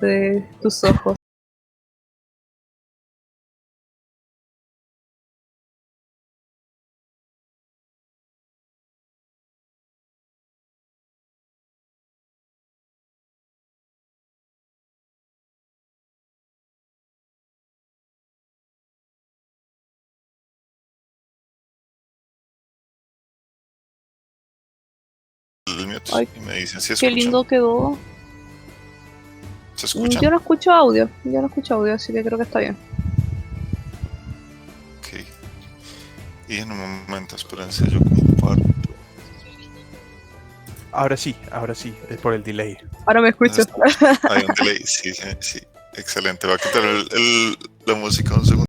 de tus ojos. El mute Ay, y me dicen si qué escuchan. lindo quedó. ¿Se escuchan? Yo no escucho audio, así que creo que está bien. Ok. Y en un momento, espérense, yo comparto. Ahora sí, es por el delay. Ahora me ¿Dónde escucho. estamos? Hay un delay, sí, sí, sí. Excelente. Va a quitar la música un segundo.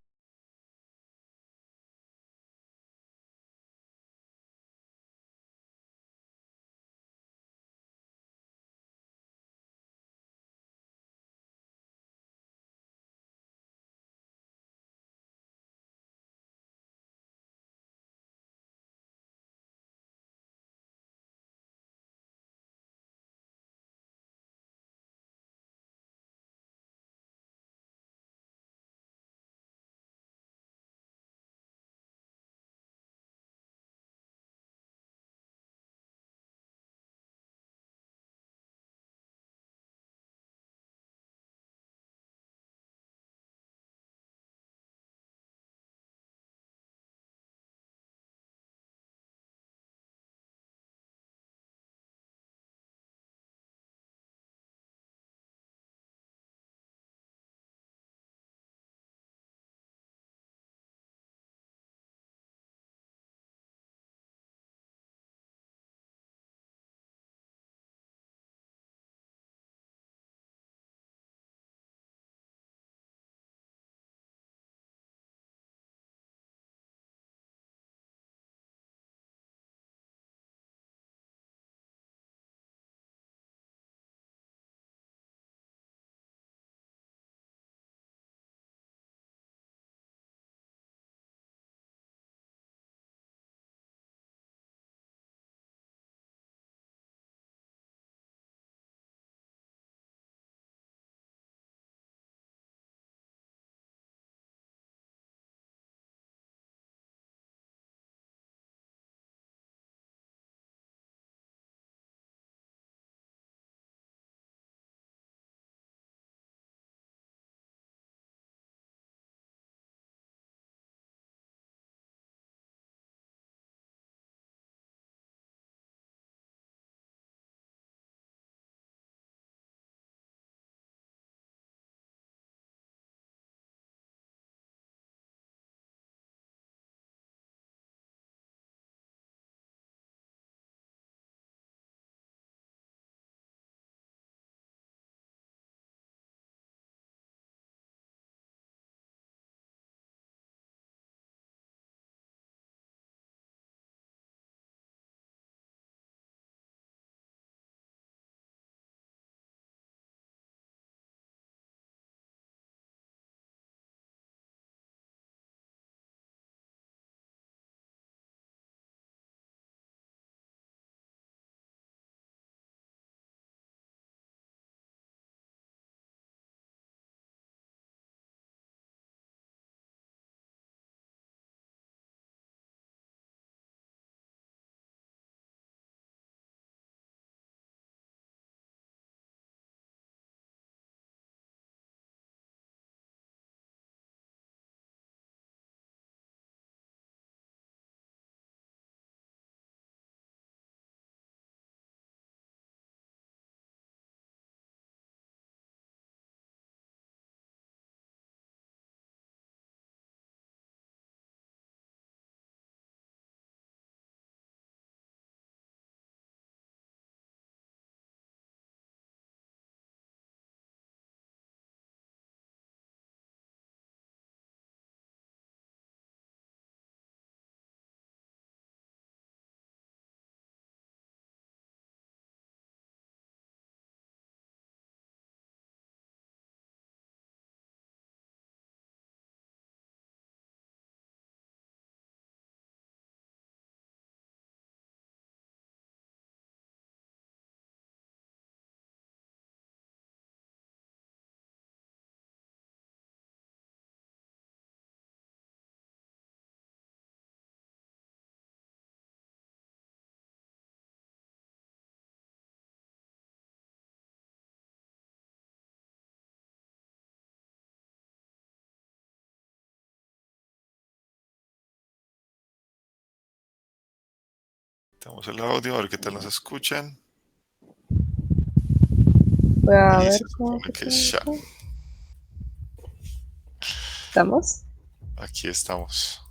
Tenemos el audio, a ver qué tal nos escuchan. Voy a Y ver se cómo supone que ya. estamos. Aquí estamos.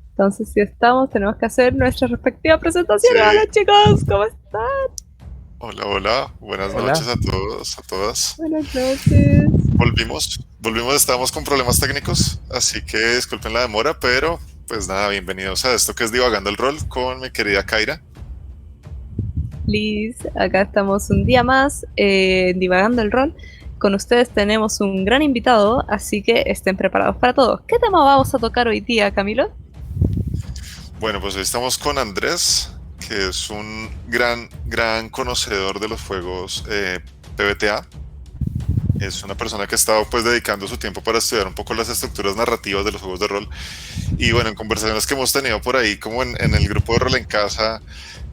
Entonces, si estamos, tenemos que hacer nuestra respectiva presentación. Sí. Hola chicos, ¿cómo están? Hola, hola. Buenas Hola. noches a todos, a todas. Buenas noches. Volvimos, estábamos con problemas técnicos, así que disculpen la demora, pero pues nada, bienvenidos a esto que es Divagando el Rol con mi querida Kaira. Liz, acá estamos un día más divagando el rol. Con ustedes tenemos un gran invitado, así que estén preparados para todo. ¿Qué tema vamos a tocar hoy día, Camilo? Bueno, pues hoy estamos con Andrés, que es un gran conocedor de los juegos PBTA. Es una persona que ha estado pues dedicando su tiempo para estudiar un poco las estructuras narrativas de los juegos de rol. Y bueno, en conversaciones que hemos tenido por ahí, como en el grupo de rol en casa,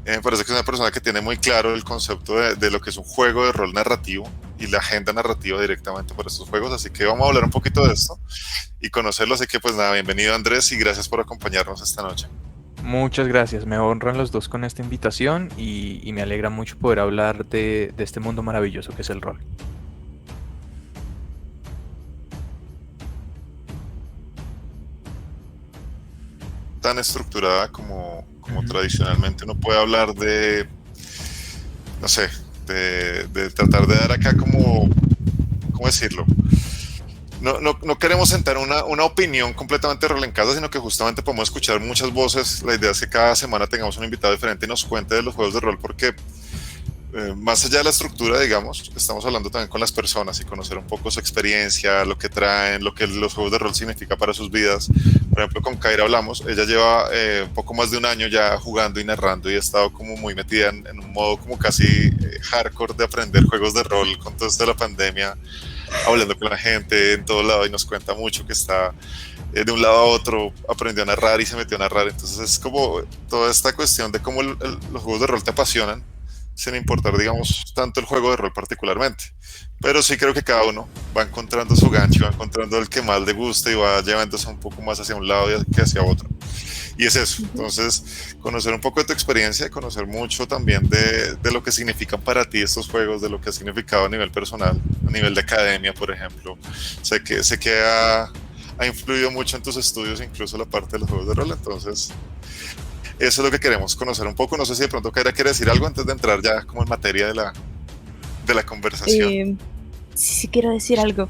me parece que es una persona que tiene muy claro el concepto de lo que es un juego de rol narrativo y la agenda narrativa directamente por estos juegos. Así que vamos a hablar un poquito de esto y conocerlo. Así que pues nada, bienvenido Andrés y gracias por acompañarnos esta noche. Muchas gracias, me honran los dos con esta invitación y me alegra mucho poder hablar de este mundo maravilloso que es el rol. Tan estructurada como tradicionalmente uno puede hablar de, no sé, de tratar de dar acá como, ¿cómo decirlo? No queremos sentar una opinión completamente rol en casa, sino que justamente podemos escuchar muchas voces. La idea es que cada semana tengamos un invitado diferente y nos cuente de los juegos de rol, porque más allá de la estructura, digamos, estamos hablando también con las personas y conocer un poco su experiencia, lo que traen, lo que los juegos de rol significa para sus vidas. Por ejemplo, con Kaira hablamos, ella lleva un poco más de un año ya jugando y narrando y ha estado como muy metida en un modo como casi hardcore de aprender juegos de rol con todo esto de la pandemia, hablando con la gente en todo lado y nos cuenta mucho que está de un lado a otro, aprendió a narrar y se metió a narrar. Entonces es como toda esta cuestión de cómo los juegos de rol te apasionan sin importar, digamos, tanto el juego de rol particularmente. Pero sí creo que cada uno va encontrando su gancho, va encontrando el que más le gusta y va llevándose un poco más hacia un lado que hacia otro. Y es eso. Entonces, conocer un poco de tu experiencia, conocer mucho también de lo que significan para ti estos juegos, de lo que ha significado a nivel personal, a nivel de academia, por ejemplo. Sé que ha influido mucho en tus estudios, incluso la parte de los juegos de rol. Entonces, eso es lo que queremos conocer un poco. No sé si de pronto Kaira quiere decir algo antes de entrar ya como en materia de la conversación. Sí, quiero decir algo.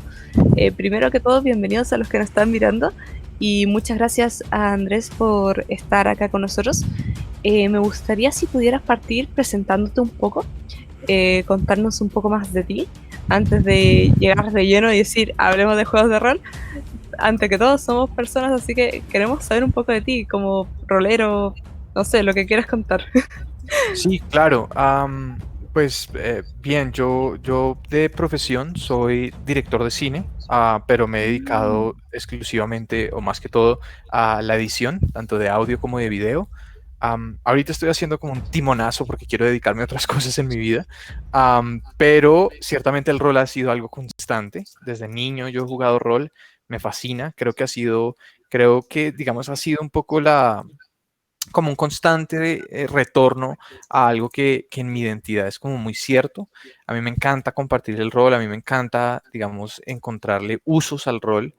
Primero que todo, bienvenidos a los que nos están mirando y muchas gracias a Andrés por estar acá con nosotros. Me gustaría si pudieras partir presentándote un poco, contarnos un poco más de ti, antes de llegar de lleno y decir, hablemos de juegos de rol. Ante que todo, somos personas, así que queremos saber un poco de ti, como rolero, no sé, lo que quieras contar. Sí, claro. Pues bien, yo de profesión soy director de cine, pero me he dedicado exclusivamente o más que todo a la edición, tanto de audio como de video. Ahorita estoy haciendo como un timonazo porque quiero dedicarme a otras cosas en mi vida, pero ciertamente el rol ha sido algo constante. Desde niño yo he jugado rol, me fascina, creo que digamos ha sido un poco como un constante retorno a algo que en mi identidad es como muy cierto. A mí me encanta compartir el rol, a mí me encanta, digamos, encontrarle usos al rol.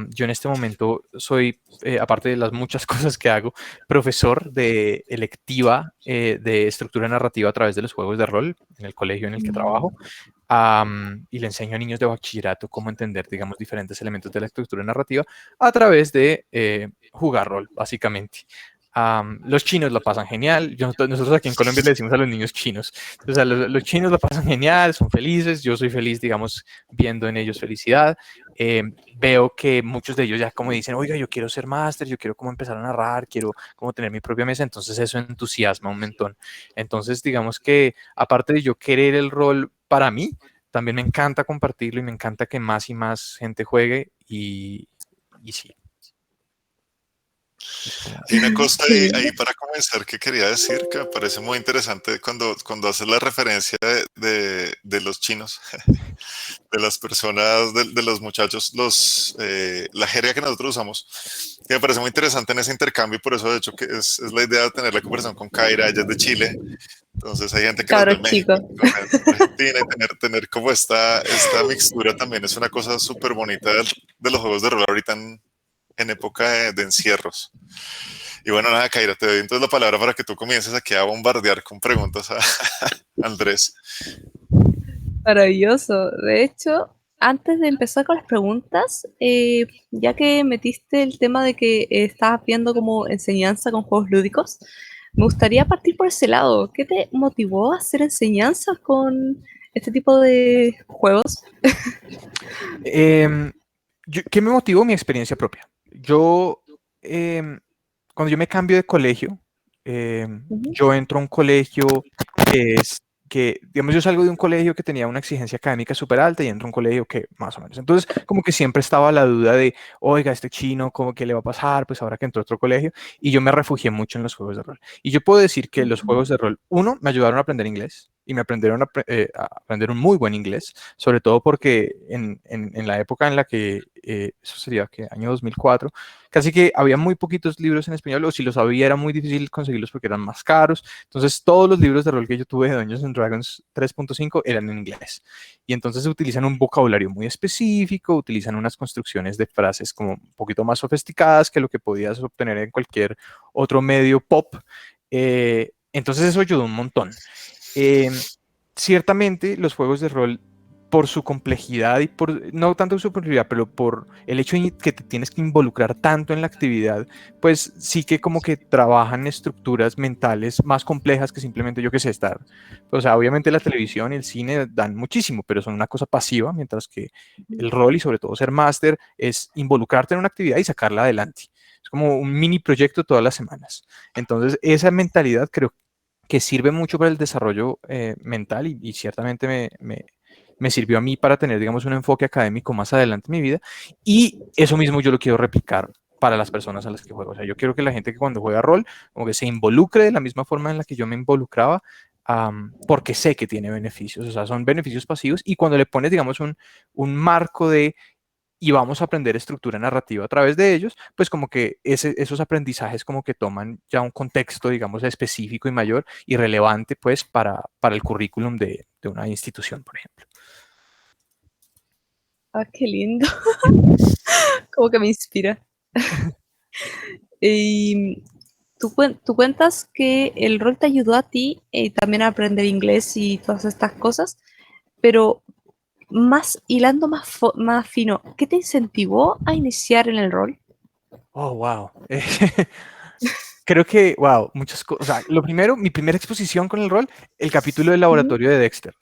Yo en este momento soy, aparte de las muchas cosas que hago, profesor de electiva de estructura narrativa a través de los juegos de rol en el colegio en el que trabajo. Y le enseño a niños de bachillerato cómo entender, digamos, diferentes elementos de la estructura narrativa a través de jugar rol, básicamente. Los chinos la pasan genial. Nosotros aquí en Colombia le decimos a los niños chinos. O sea, los chinos la pasan genial, son felices. Yo soy feliz, digamos, viendo en ellos felicidad. Veo que muchos de ellos ya como dicen, oiga, yo quiero ser máster, yo quiero como empezar a narrar, quiero como tener mi propia mesa. Entonces eso entusiasma un montón. Entonces, digamos que aparte de yo querer el rol para mí, también me encanta compartirlo y me encanta que más y más gente juegue y sí. Hay una cosa Qué lindo. ahí para comenzar que quería decir que me parece muy interesante cuando haces la referencia de los chinos. de las personas, de los muchachos, la jerga que nosotros usamos, que me parece muy interesante en ese intercambio, y por eso de hecho que es la idea de tener la conversación con Kaira, ella es de Chile, entonces hay gente que nos ve Cabros en chicos. México, Argentina, y tener como esta mixtura también es una cosa súper bonita de los juegos de rol ahorita en época de encierros. Y bueno, nada, Kaira, te doy entonces la palabra para que tú comiences aquí a bombardear con preguntas a Andrés. Maravilloso. De hecho, antes de empezar con las preguntas, ya que metiste el tema de que estabas viendo como enseñanza con juegos lúdicos, me gustaría partir por ese lado. ¿Qué te motivó a hacer enseñanzas con este tipo de juegos? Em, ¿Qué me motivó? Mi experiencia propia. Cuando yo me cambio de colegio, Ujú. yo entro a un colegio digamos, yo salgo de un colegio que tenía una exigencia académica súper alta y entro a un colegio que más o menos. Entonces, como que siempre estaba la duda de, oiga, este chino, ¿cómo que le va a pasar? Pues ahora que entró a otro colegio. Y yo me refugié mucho en los juegos de rol. Y yo puedo decir que los juegos de rol, uno, me ayudaron a aprender inglés y me a aprender un muy buen inglés, sobre todo porque en la época en la que, eso sería que año 2004, casi que había muy poquitos libros en español, o si los había era muy difícil conseguirlos porque eran más caros. Entonces todos los libros de rol que yo tuve de Dungeons and Dragons 3.5 eran en inglés. Y entonces utilizan un vocabulario muy específico, utilizan unas construcciones de frases como un poquito más sofisticadas que lo que podías obtener en cualquier otro medio pop. Entonces eso ayudó un montón. Ciertamente los juegos de rol, por su complejidad y no tanto su complejidad, pero por el hecho de que te tienes que involucrar tanto en la actividad, pues sí que como que trabajan estructuras mentales más complejas que simplemente yo que sé estar. O sea, obviamente la televisión y el cine dan muchísimo, pero son una cosa pasiva, mientras que el rol y sobre todo ser máster es involucrarte en una actividad y sacarla adelante. Es como un mini proyecto todas las semanas. Entonces, esa mentalidad creo que sirve mucho para el desarrollo mental y ciertamente me sirvió a mí para tener, digamos, un enfoque académico más adelante en mi vida. Y eso mismo yo lo quiero replicar para las personas a las que juego. O sea, yo quiero que la gente que cuando juega rol, como que se involucre de la misma forma en la que yo me involucraba, porque sé que tiene beneficios. O sea, son beneficios pasivos y cuando le pones, digamos, un marco de y vamos a aprender estructura narrativa a través de ellos, pues como que esos aprendizajes como que toman ya un contexto, digamos, específico y mayor y relevante, pues, para el currículum de una institución, por ejemplo. Ah, qué lindo. Como que me inspira. Y tú cuentas que el rol te ayudó a ti también a aprender inglés y todas estas cosas, pero más hilando más fino, ¿qué te incentivó a iniciar en el rol? Oh, wow. Creo que, wow, muchas cosas. O sea, lo primero, mi primera exposición con el rol, el capítulo del Ujú. laboratorio de Dexter,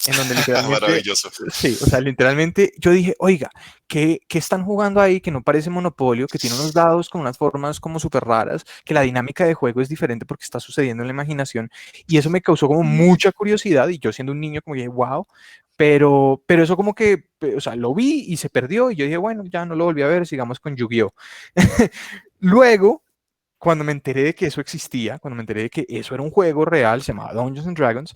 en donde literalmente, Maravilloso. sí, o sea, literalmente yo dije, oiga, ¿qué están jugando ahí que no parece Monopolio, que tiene unos dados con unas formas como súper raras, que la dinámica de juego es diferente porque está sucediendo en la imaginación? Y eso me causó como mucha curiosidad y yo siendo un niño como dije, wow, pero eso como que, o sea, lo vi y se perdió y yo dije, bueno, ya no lo volví a ver, sigamos con Yu-Gi-Oh! Luego, cuando me enteré de que eso existía, cuando me enteré de que eso era un juego real, se llamaba Dungeons and Dragons,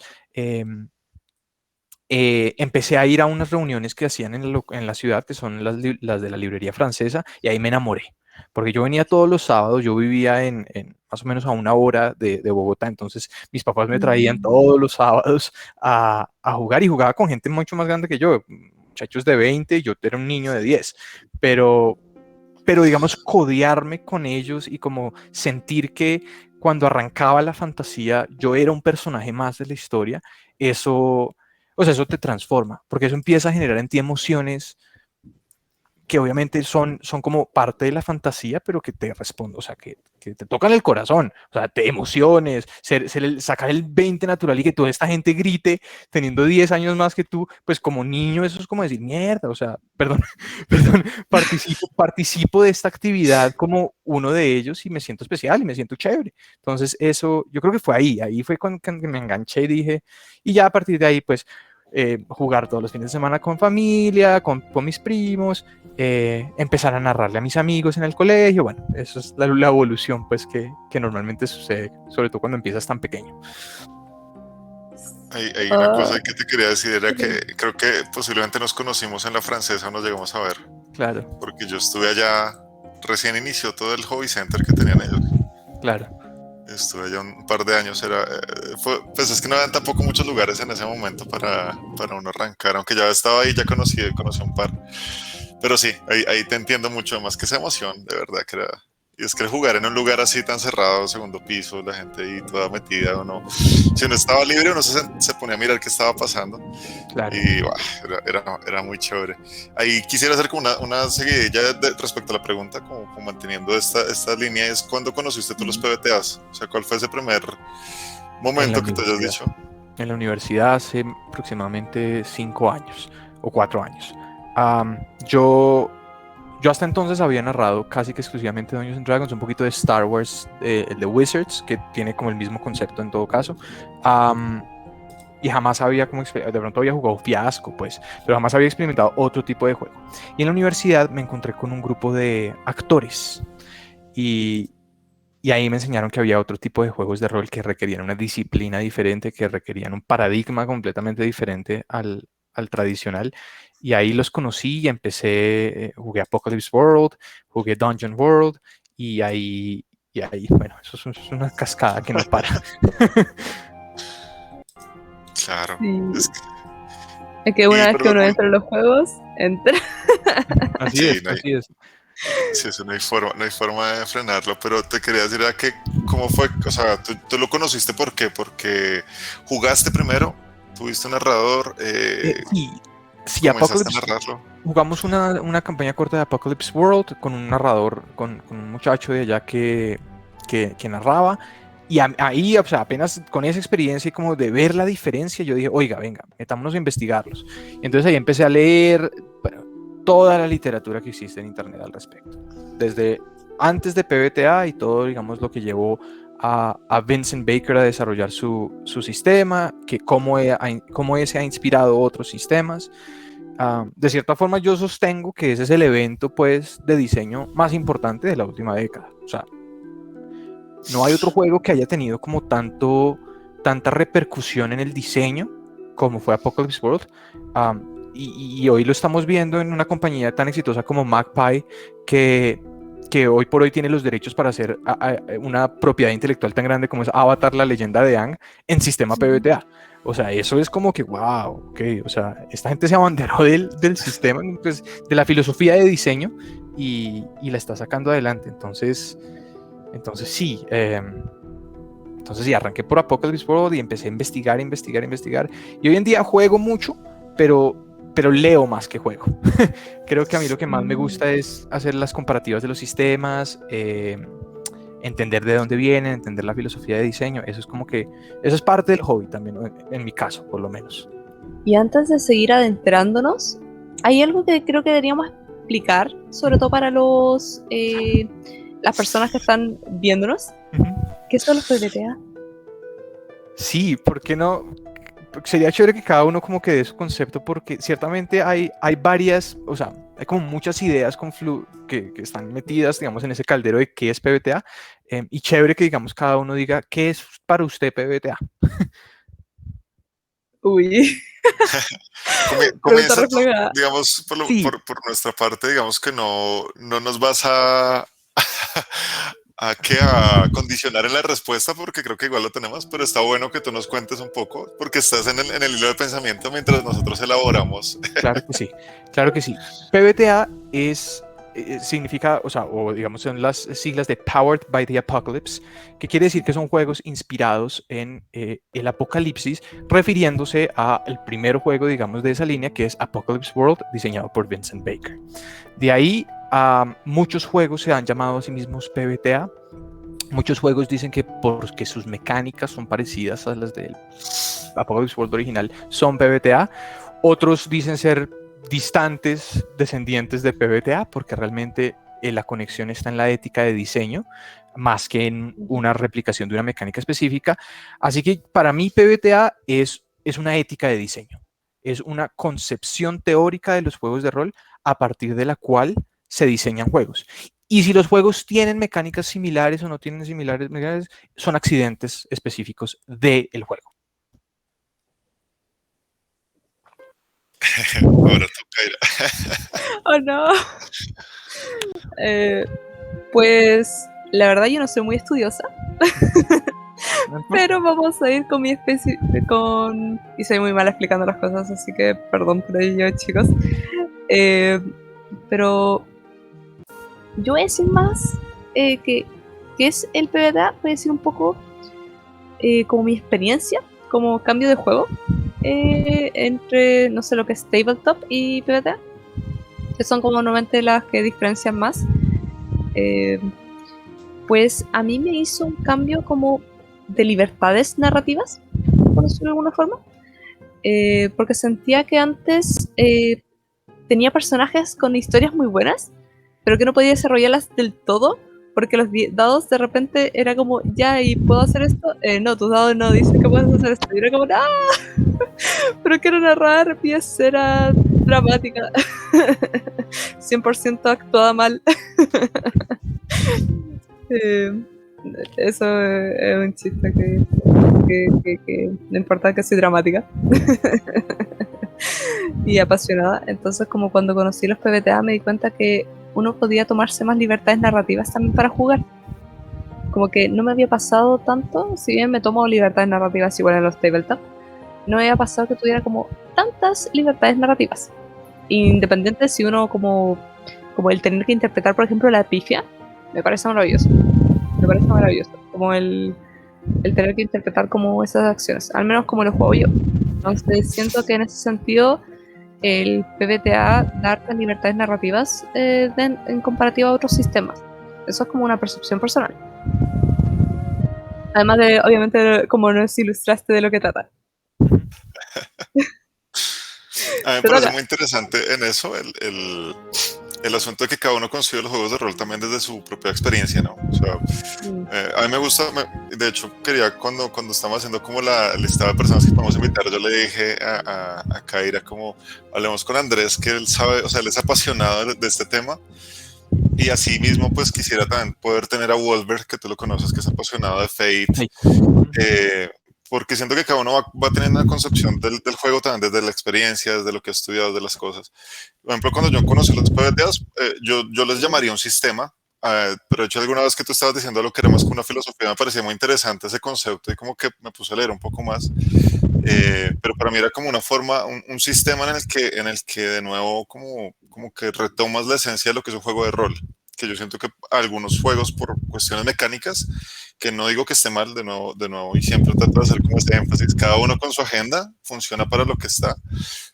empecé a ir a unas reuniones que hacían en la ciudad, que son las de la librería francesa, y ahí me enamoré. Porque yo venía todos los sábados, yo vivía en más o menos a una hora de Bogotá, entonces mis papás me traían todos los sábados a jugar y jugaba con gente mucho más grande que yo, muchachos de 20, yo era un niño de 10, pero, pero digamos, codearme con ellos y como sentir que cuando arrancaba la fantasía yo era un personaje más de la historia, eso, o sea, eso te transforma, porque eso empieza a generar en ti emociones que obviamente son como parte de la fantasía, pero que te responden, o sea, que te tocan el corazón, o sea, te emociones, sacar el 20 natural y que toda esta gente grite teniendo 10 años más que tú, pues como niño eso es como decir, mierda, o sea, perdón, perdón, participo de esta actividad como uno de ellos y me siento especial y me siento chévere. Entonces eso, yo creo que fue ahí fue cuando me enganché y dije, y ya a partir de ahí, pues, jugar todos los fines de semana con familia, con mis primos, empezar a narrarle a mis amigos en el colegio. Bueno, eso es la evolución pues que normalmente sucede, sobre todo cuando empiezas tan pequeño. Hay una Ah, cosa que te quería decir, era que creo que posiblemente nos conocimos en la francesa o nos llegamos a ver, Claro, porque yo estuve allá, recién inició todo el hobby center que tenían ellos. claro. Estuve allá un par de años, pues es que no habían tampoco muchos lugares en ese momento para uno arrancar, aunque ya estaba ahí, ya conocí un par. Pero sí, ahí te entiendo mucho más que esa emoción, de verdad que era. Y es que jugar en un lugar así tan cerrado, segundo piso, la gente ahí toda metida, uno, si uno estaba libre, uno se ponía a mirar qué estaba pasando Claro. y buah, era muy chévere. Ahí quisiera hacer como una seguidilla respecto a la pregunta, como manteniendo esta línea, es ¿cuándo conociste tú los PBTAs? O sea, ¿cuál fue ese primer En la momento que te hayas universidad. dicho? En la universidad hace aproximadamente 5 años o 4 años. Am, yo, yo hasta entonces había narrado casi que exclusivamente Dungeons and Dragons, un poquito de Star Wars, el de Wizards, que tiene como el mismo concepto en todo caso. Am, y jamás había de pronto había jugado Fiasco, pues, pero jamás había experimentado otro tipo de juego. Y en la universidad me encontré con un grupo de actores y, y ahí me enseñaron que había otro tipo de juegos de rol que requerían una disciplina diferente, que requerían un paradigma completamente diferente al tradicional. Y ahí los conocí y empecé, jugué Apocalypse World, jugué Dungeon World bueno, es una cascada que no para. Claro, sí. es que, Es que una y vez pero que uno entra en los juegos, entra. Así sí, es, así es. sí, eso no hay forma de frenarlo, pero te quería decir era que, ¿cómo fue? O sea, ¿tú lo conociste por qué? Porque jugaste primero, tuviste un narrador, Sí, sí, comenzaste a Apocalypse, narrarlo. jugamos una campaña corta de Apocalypse World con un narrador, con un muchacho de allá que narraba. Y ahí, o sea, apenas con esa experiencia y como de ver la diferencia, yo dije, oiga, venga, metámonos a investigarlos. Y entonces ahí empecé a leer, bueno, toda la literatura que existe en Internet al respecto. Desde antes de PBTA y todo, digamos, lo que llevó a Vincent Baker a desarrollar su sistema, que cómo ese ha inspirado otros sistemas. De cierta forma yo sostengo que ese es el evento pues de diseño más importante de la última década. O sea, no hay otro juego que haya tenido como tanta repercusión en el diseño como fue Apocalypse World. Y hoy lo estamos viendo en una compañía tan exitosa como Magpie que hoy por hoy tiene los derechos para hacer una propiedad intelectual tan grande como es Avatar, la leyenda de Aang, en sistema PBTA. O sea, eso es como que, wow, ok, o sea, esta gente se abanderó del sistema, pues, de la filosofía de diseño y la está sacando adelante. Entonces sí, arranqué por Apocalypse World y empecé a investigar, investigar, investigar. Y hoy en día juego mucho, pero leo más que juego. Creo que a mí lo que más me gusta es hacer las comparativas de los sistemas, entender de dónde vienen, entender la filosofía de diseño. Eso es parte del hobby también, ¿no? En mi caso, por lo menos. Y antes de seguir adentrándonos, hay algo que creo que deberíamos explicar, sobre todo para las personas que están viéndonos. ¿Qué son los PBTA? Sí, ¿por qué no? Sería chévere que cada uno como que dé su concepto porque ciertamente hay varias, o sea, hay como muchas ideas que están metidas, digamos, en ese caldero de qué es PBTA, y chévere que, digamos, cada uno diga qué es para usted PBTA. Uy, pregunta Comienza tú, reflejada. digamos, Sí, por nuestra parte, digamos que no nos vas a condicionar en la respuesta porque creo que igual lo tenemos, pero está bueno que tú nos cuentes un poco porque estás en el hilo de pensamiento mientras nosotros elaboramos. claro que sí, claro que sí. PBTA significa, o sea, o digamos son las siglas de Powered by the Apocalypse, que quiere decir que son juegos inspirados en el apocalipsis, refiriéndose al primer juego, digamos, de esa línea, que es Apocalypse World, diseñado por Vincent Baker. De ahí muchos juegos se han llamado a sí mismos PBTA. Muchos juegos dicen que porque sus mecánicas son parecidas a las del Apocalypse World original, son PBTA. Otros dicen ser distantes descendientes de PBTA porque realmente la conexión está en la ética de diseño más que en una replicación de una mecánica específica. Así que para mí PBTA es una ética de diseño, es una concepción teórica de los juegos de rol a partir de la cual se diseñan juegos. Y si los juegos tienen mecánicas similares o no tienen similares, son accidentes específicos del juego. Ahora toca ir. Oh no. Eh, pues la verdad yo no soy muy estudiosa, pero vamos a ir con mi especie con y soy muy mala explicando las cosas, así que perdón por ello, chicos. Pero yo voy a decir más que es el PBTA, voy a decir un poco como mi experiencia, como cambio de juego entre, no sé, lo que es Tabletop y PBTA, que son como normalmente las que diferencian más. Pues a mí me hizo un cambio como de libertades narrativas, por decirlo de alguna forma, porque sentía que antes tenía personajes con historias muy buenas, pero que no podía desarrollarlas del todo, porque los dados de repente era como, ya, ¿y puedo hacer esto? No, tus dados no dicen que puedes hacer esto. Y era como, ¡ah! Pero quiero narrar mi escena dramática. 100% actuada mal. eh, Eso es un chiste que no importa que soy dramática y apasionada. Entonces, como cuando conocí los PBTA, me di cuenta que uno podía tomarse más libertades narrativas también para jugar. Como que no me había pasado tanto, si bien me tomo libertades narrativas igual en los tabletop, no me había pasado que tuviera como tantas libertades narrativas. Independiente si uno como el tener que interpretar, por ejemplo, la pifia, me parece maravilloso. Me parece maravilloso. Como el tener que interpretar como esas acciones, al menos como lo juego yo. Entonces siento que en ese sentido el PBTA da hartas libertades narrativas en comparativa a otros sistemas. Eso es como una percepción personal. Además de, obviamente, como nos ilustraste de lo que trata. A mí me parece muy interesante en eso el asunto de que cada uno concibe los juegos de rol también desde su propia experiencia, ¿no? O sea, a mí me gusta, de hecho, quería cuando estamos haciendo como la lista de personas que podemos invitar, yo le dije a Kaira como, hablemos con Andrés, que él sabe, o sea, él es apasionado de este tema, y así mismo pues quisiera también poder tener a Wolver, que tú lo conoces, que es apasionado de Fate, porque siento que cada uno va teniendo una concepción del juego también desde la experiencia, desde lo que ha estudiado, de las cosas. Por ejemplo, cuando yo conocí los PBTAs, yo les llamaría un sistema, pero de hecho alguna vez que tú estabas diciendo lo que era más que una filosofía, me parecía muy interesante ese concepto y como que me puse a leer un poco más. Pero para mí era como una forma, un sistema en el que de nuevo como que retomas la esencia de lo que es un juego de rol, que yo siento que algunos juegos por cuestiones mecánicas, que no digo que esté mal de nuevo y siempre trato de hacer como este énfasis, cada uno con su agenda funciona para lo que está,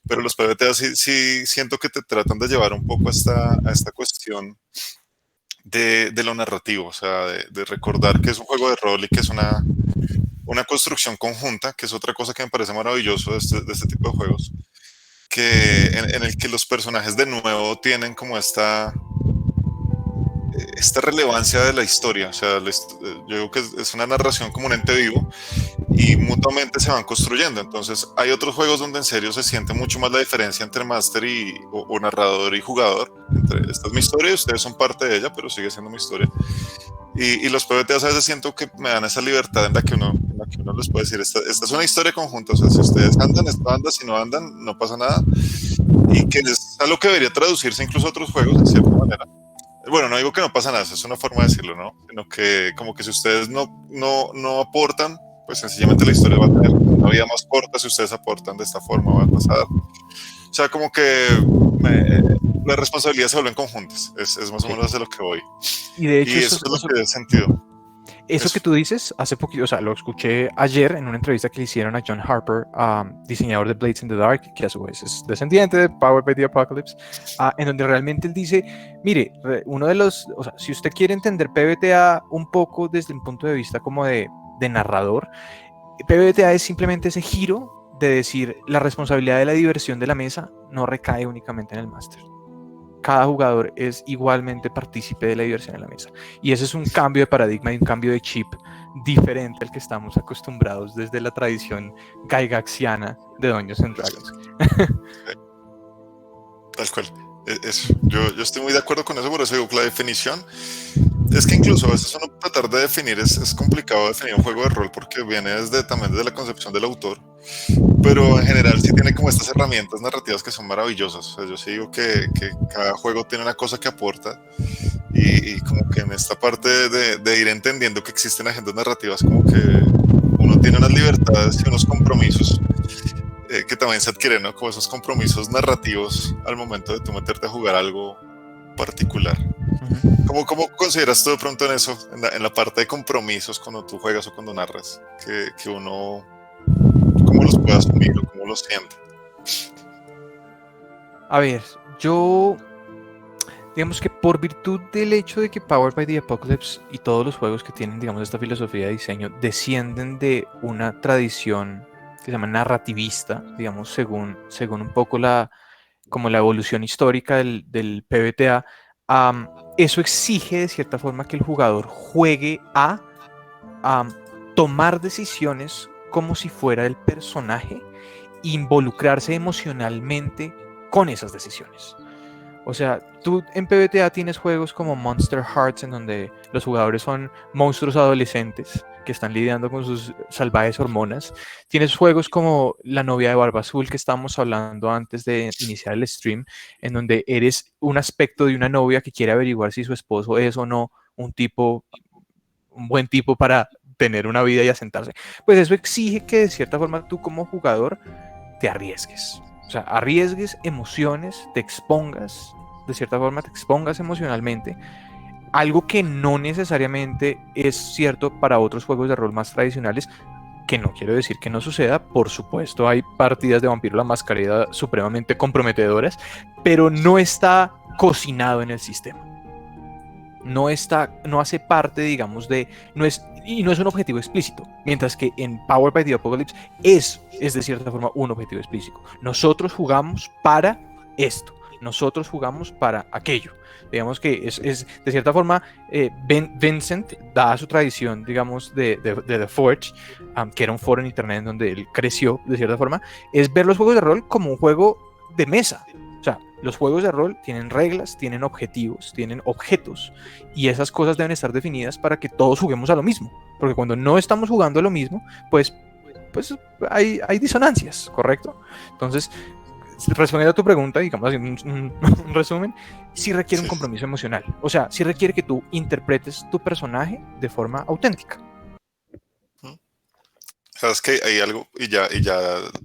pero los PBTA sí siento que te tratan de llevar un poco a esta cuestión de lo narrativo, o sea, de recordar que es un juego de rol y que es una construcción conjunta, que es otra cosa que me parece maravilloso de este tipo de juegos, que en el que los personajes de nuevo tienen como esta relevancia de la historia. O sea, yo digo que es una narración como un ente vivo y mutuamente se van construyendo. Entonces, hay otros juegos donde en serio se siente mucho más la diferencia entre máster o narrador y jugador. Esta es mi historia y ustedes son parte de ella, pero sigue siendo mi historia. Y los PBTs a veces siento que me dan esa libertad en la que uno les puede decir, esta es una historia conjunta, o sea, si ustedes andan, esto anda, si no andan, no pasa nada. Y que es algo que debería traducirse incluso a otros juegos de cierta manera. Bueno, no digo que no pasa nada, eso es una forma de decirlo, ¿no? Sino que como que si ustedes no aportan, pues sencillamente la historia va a tener una vida más corta. Si ustedes aportan de esta forma, va a pasar. O sea, como que las responsabilidades se vuelven conjuntas. Es más o menos de lo que voy. Y de hecho, eso es lo que he sentido. Eso que tú dices, hace poquito, o sea, lo escuché ayer en una entrevista que le hicieron a John Harper, diseñador de Blades in the Dark, que a su vez es descendiente de Powered by the Apocalypse, en donde realmente él dice, mire, uno de los, o sea, si usted quiere entender PBTA un poco desde un punto de vista como de narrador, PBTA es simplemente ese giro de decir, la responsabilidad de la diversión de la mesa no recae únicamente en el máster. Cada jugador es igualmente partícipe de la diversión en la mesa. Y ese es un cambio de paradigma y un cambio de chip diferente al que estamos acostumbrados desde la tradición gygaxiana de Dungeons and Dragons. Tal cual. Yo estoy muy de acuerdo con eso, por eso digo que la definición es que incluso a veces uno tratar de definir es complicado definir un juego de rol porque viene también desde la concepción del autor. pero en general sí tiene como estas herramientas narrativas que son maravillosas. O sea, yo sí digo que cada juego tiene una cosa que aporta y como que en esta parte de ir entendiendo que existen agendas narrativas, como que uno tiene unas libertades y unos compromisos que también se adquieren, ¿no? Como esos compromisos narrativos al momento de tú meterte a jugar algo particular. ¿Cómo consideras tú de pronto en eso, en la parte de compromisos cuando tú juegas o cuando narras, que uno, cómo los puede asumir o cómo los siente? A ver, yo, digamos que por virtud del hecho de que Powered by the Apocalypse y todos los juegos que tienen, digamos, esta filosofía de diseño descienden de una tradición que se llama narrativista, digamos, según un poco como la evolución histórica del PBTA, eso exige de cierta forma que el jugador juegue a tomar decisiones como si fuera el personaje, involucrarse emocionalmente con esas decisiones. O sea, tú en PBTA tienes juegos como Monster Hearts, en donde los jugadores son monstruos adolescentes que están lidiando con sus salvajes hormonas. Tienes juegos como La novia de Barba Azul, que estábamos hablando antes de iniciar el stream, en donde eres un aspecto de una novia que quiere averiguar si su esposo es o no un buen tipo para tener una vida y asentarse. Pues eso exige que de cierta forma tú como jugador te arriesgues. O sea, arriesgues emociones, te expongas, de cierta forma te expongas emocionalmente. Algo que no necesariamente es cierto para otros juegos de rol más tradicionales, que no quiero decir que no suceda. Por supuesto, hay partidas de Vampiro la Mascarada supremamente comprometedoras, pero no está cocinado en el sistema. No hace parte, digamos, y no es un objetivo explícito, mientras que en Powered by the Apocalypse es de cierta forma un objetivo explícito. Nosotros jugamos para esto, nosotros jugamos para aquello. Digamos que es de cierta forma, Vincent da su tradición, digamos, de The Forge, que era un foro en internet en donde él creció, de cierta forma, es ver los juegos de rol como un juego de mesa. O sea, los juegos de rol tienen reglas, tienen objetivos, tienen objetos, y esas cosas deben estar definidas para que todos juguemos a lo mismo. Porque cuando no estamos jugando a lo mismo, pues hay disonancias, ¿correcto? Entonces, respondiendo a tu pregunta, digamos así, un resumen, sí requiere un compromiso emocional. O sea, sí requiere que tú interpretes tu personaje de forma auténtica. Sabes que hay algo,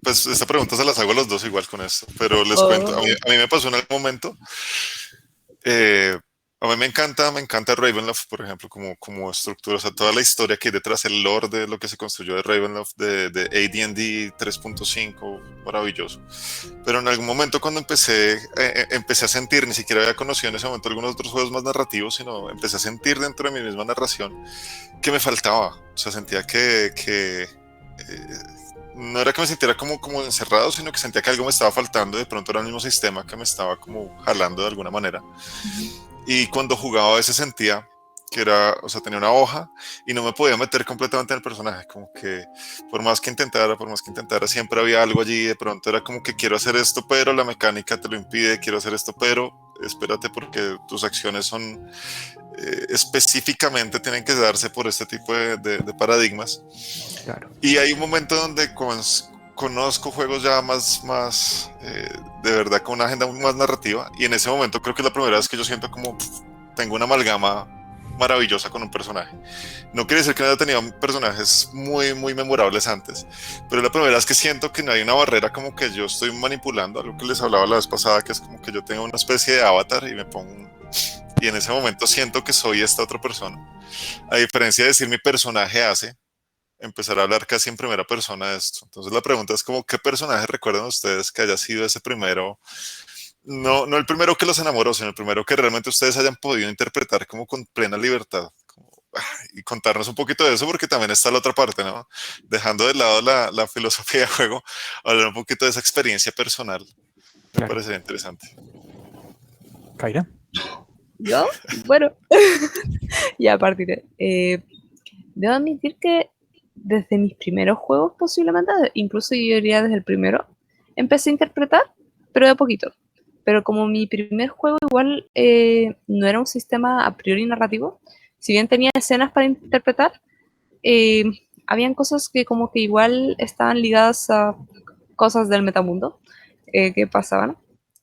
pues esta pregunta se las hago a los dos igual con esto, pero les cuento, a mí me pasó en algún momento, a mí me encanta Ravenloft, por ejemplo, como estructura, o sea, toda la historia que hay detrás, el lore de lo que se construyó de Ravenloft, de AD&D 3.5, maravilloso. Pero en algún momento cuando empecé a sentir, ni siquiera había conocido en ese momento algunos otros juegos más narrativos, sino empecé a sentir dentro de mi misma narración que me faltaba, o sea, sentía que no era que me sintiera como encerrado, sino que sentía que algo me estaba faltando. De pronto era el mismo sistema que me estaba como jalando de alguna manera. Y cuando jugaba a veces sentía que era, o sea, tenía una hoja y no me podía meter completamente en el personaje, como que por más que intentara, siempre había algo allí. De pronto era como que quiero hacer esto, pero la mecánica te lo impide, quiero hacer esto, pero espérate porque tus acciones son específicamente tienen que darse por este tipo de paradigmas. Claro. Y hay un momento donde conozco juegos ya más de verdad con una agenda más narrativa, y en ese momento creo que es la primera vez que yo siento como tengo una amalgama maravillosa con un personaje. No quiere decir que no haya tenido personajes muy, muy memorables antes, pero la primera vez que siento que no hay una barrera como que yo estoy manipulando, algo que les hablaba la vez pasada, que es como que yo tengo una especie de avatar y me pongo, y en ese momento siento que soy esta otra persona. A diferencia de decir mi personaje hace, empezar a hablar casi en primera persona de esto. Entonces la pregunta es como, ¿qué personaje recuerdan ustedes que haya sido ese primero? No el primero que los enamoró, sino el primero que realmente ustedes hayan podido interpretar como con plena libertad. Y contarnos un poquito de eso, porque también está la otra parte, ¿no? Dejando de lado la filosofía de juego, hablar un poquito de esa experiencia personal. Me parece interesante. Kaira. ¿Yo? Bueno, ya partiré. Debo admitir que desde mis primeros juegos, posiblemente, incluso yo diría desde el primero, empecé a interpretar, pero de poquito. Pero como mi primer juego igual no era un sistema a priori narrativo, si bien tenía escenas para interpretar, habían cosas que como que igual estaban ligadas a cosas del metamundo que pasaban.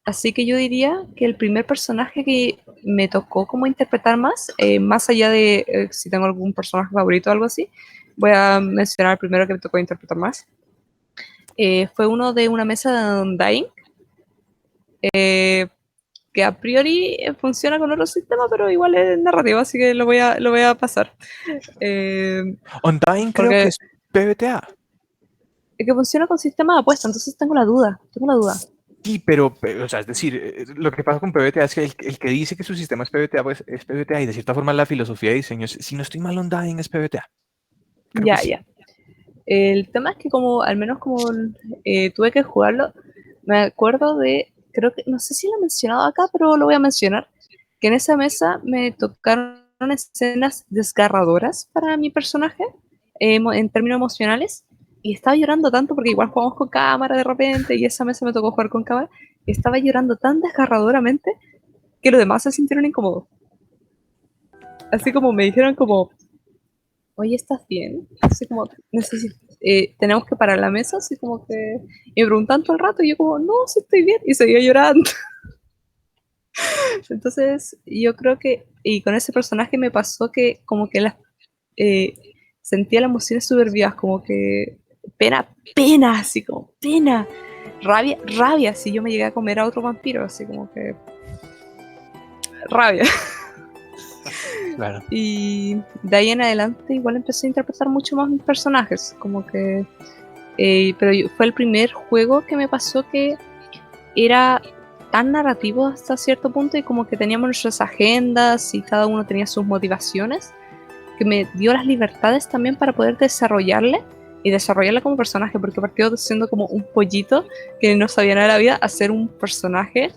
Así que yo diría que el primer personaje que me tocó como interpretar más, más allá de si tengo algún personaje favorito o algo así, voy a mencionar el primero que me tocó interpretar más. Fue uno de una mesa de Undying, que a priori funciona con otro sistema, pero igual es narrativo, así que lo voy a pasar. Undying creo que Porque es PBTA. que funciona con sistema de apuesta, entonces tengo la duda. Sí, pero, o sea, es decir, lo que pasa con PBTA es que el que dice que su sistema es PBTA, pues es PBTA, y de cierta forma la filosofía de diseño, si no estoy mal, Undying es PBTA. Creo que Ya, sí. ya. El tema es que como, al menos como tuve que jugarlo, me acuerdo de, creo que, no sé si lo he mencionado acá, pero lo voy a mencionar, que en esa mesa me tocaron escenas desgarradoras para mi personaje, en términos emocionales, y estaba llorando tanto porque igual jugamos con cámara de repente, y esa mesa me tocó jugar con cámara, y estaba llorando tan desgarradoramente que los demás se sintieron incómodos. Así como me dijeron como, oye, ¿estás bien? Así como, tenemos que parar la mesa, así como que, y me preguntan todo el rato, y yo como, no, sí estoy bien, y seguía llorando. Entonces, yo creo que, y con ese personaje me pasó que como que eh, sentía las emociones súper vivas, como que pena, así como pena, rabia, si yo me llegué a comer a otro vampiro, así como que rabia. Claro. Y de ahí en adelante igual empecé a interpretar mucho más mis personajes, como que pero fue el primer juego que me pasó que era tan narrativo hasta cierto punto y como que teníamos nuestras agendas y cada uno tenía sus motivaciones, que me dio las libertades también para poder desarrollarle y desarrollarla como personaje, porque partió siendo como un pollito que no sabía nada de la vida a ser un personaje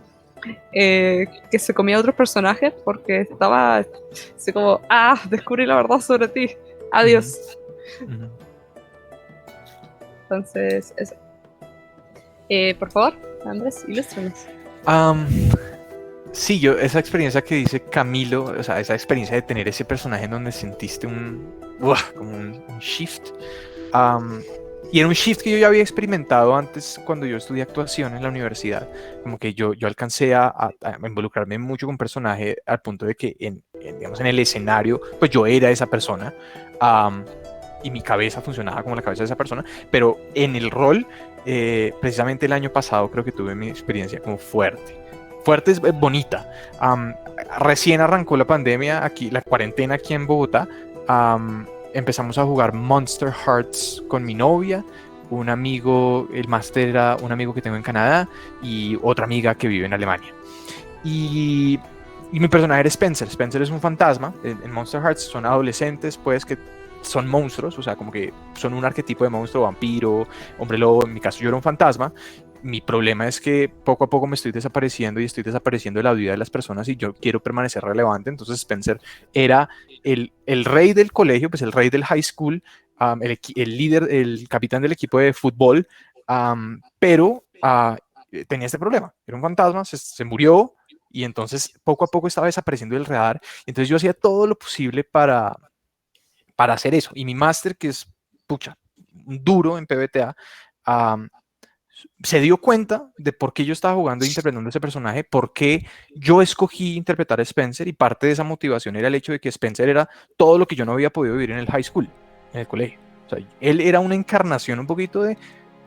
que se comía a otros personajes porque estaba así como, descubrí la verdad sobre ti, adiós. Uh-huh. Entonces, eso. Por favor, Andrés, ilústranos. Sí, esa experiencia que dice Camilo, o sea, esa experiencia de tener ese personaje en donde sentiste como un shift. Y era un shift que yo ya había experimentado antes cuando yo estudié actuación en la universidad. Como que yo alcancé a involucrarme mucho con personaje al punto de que digamos, en el escenario, pues yo era esa persona. Y mi cabeza funcionaba como la cabeza de esa persona. Pero en el rol, precisamente el año pasado creo que tuve mi experiencia como fuerte es bonita. Recién arrancó la pandemia, aquí, la cuarentena aquí en Bogotá. Empezamos a jugar Monster Hearts con mi novia, un amigo, el máster era un amigo que tengo en Canadá y otra amiga que vive en Alemania. Y mi personaje era Spencer. Spencer es un fantasma. En Monster Hearts son adolescentes, pues, que son monstruos, o sea, como que son un arquetipo de monstruo, vampiro, hombre lobo. En mi caso yo era un fantasma. Mi problema es que poco a poco me estoy desapareciendo y estoy desapareciendo de la vida de las personas y yo quiero permanecer relevante. Entonces Spencer era el rey del colegio, pues el rey del high school, el líder, el capitán del equipo de fútbol, pero tenía este problema. Era un fantasma, se murió y entonces poco a poco estaba desapareciendo del radar. Entonces yo hacía todo lo posible para hacer eso. Y mi máster, que es duro en PBTA, se dio cuenta de por qué yo estaba jugando e interpretando ese personaje, por qué yo escogí interpretar a Spencer, y parte de esa motivación era el hecho de que Spencer era todo lo que yo no había podido vivir en el high school, en el colegio. O sea, él era una encarnación un poquito de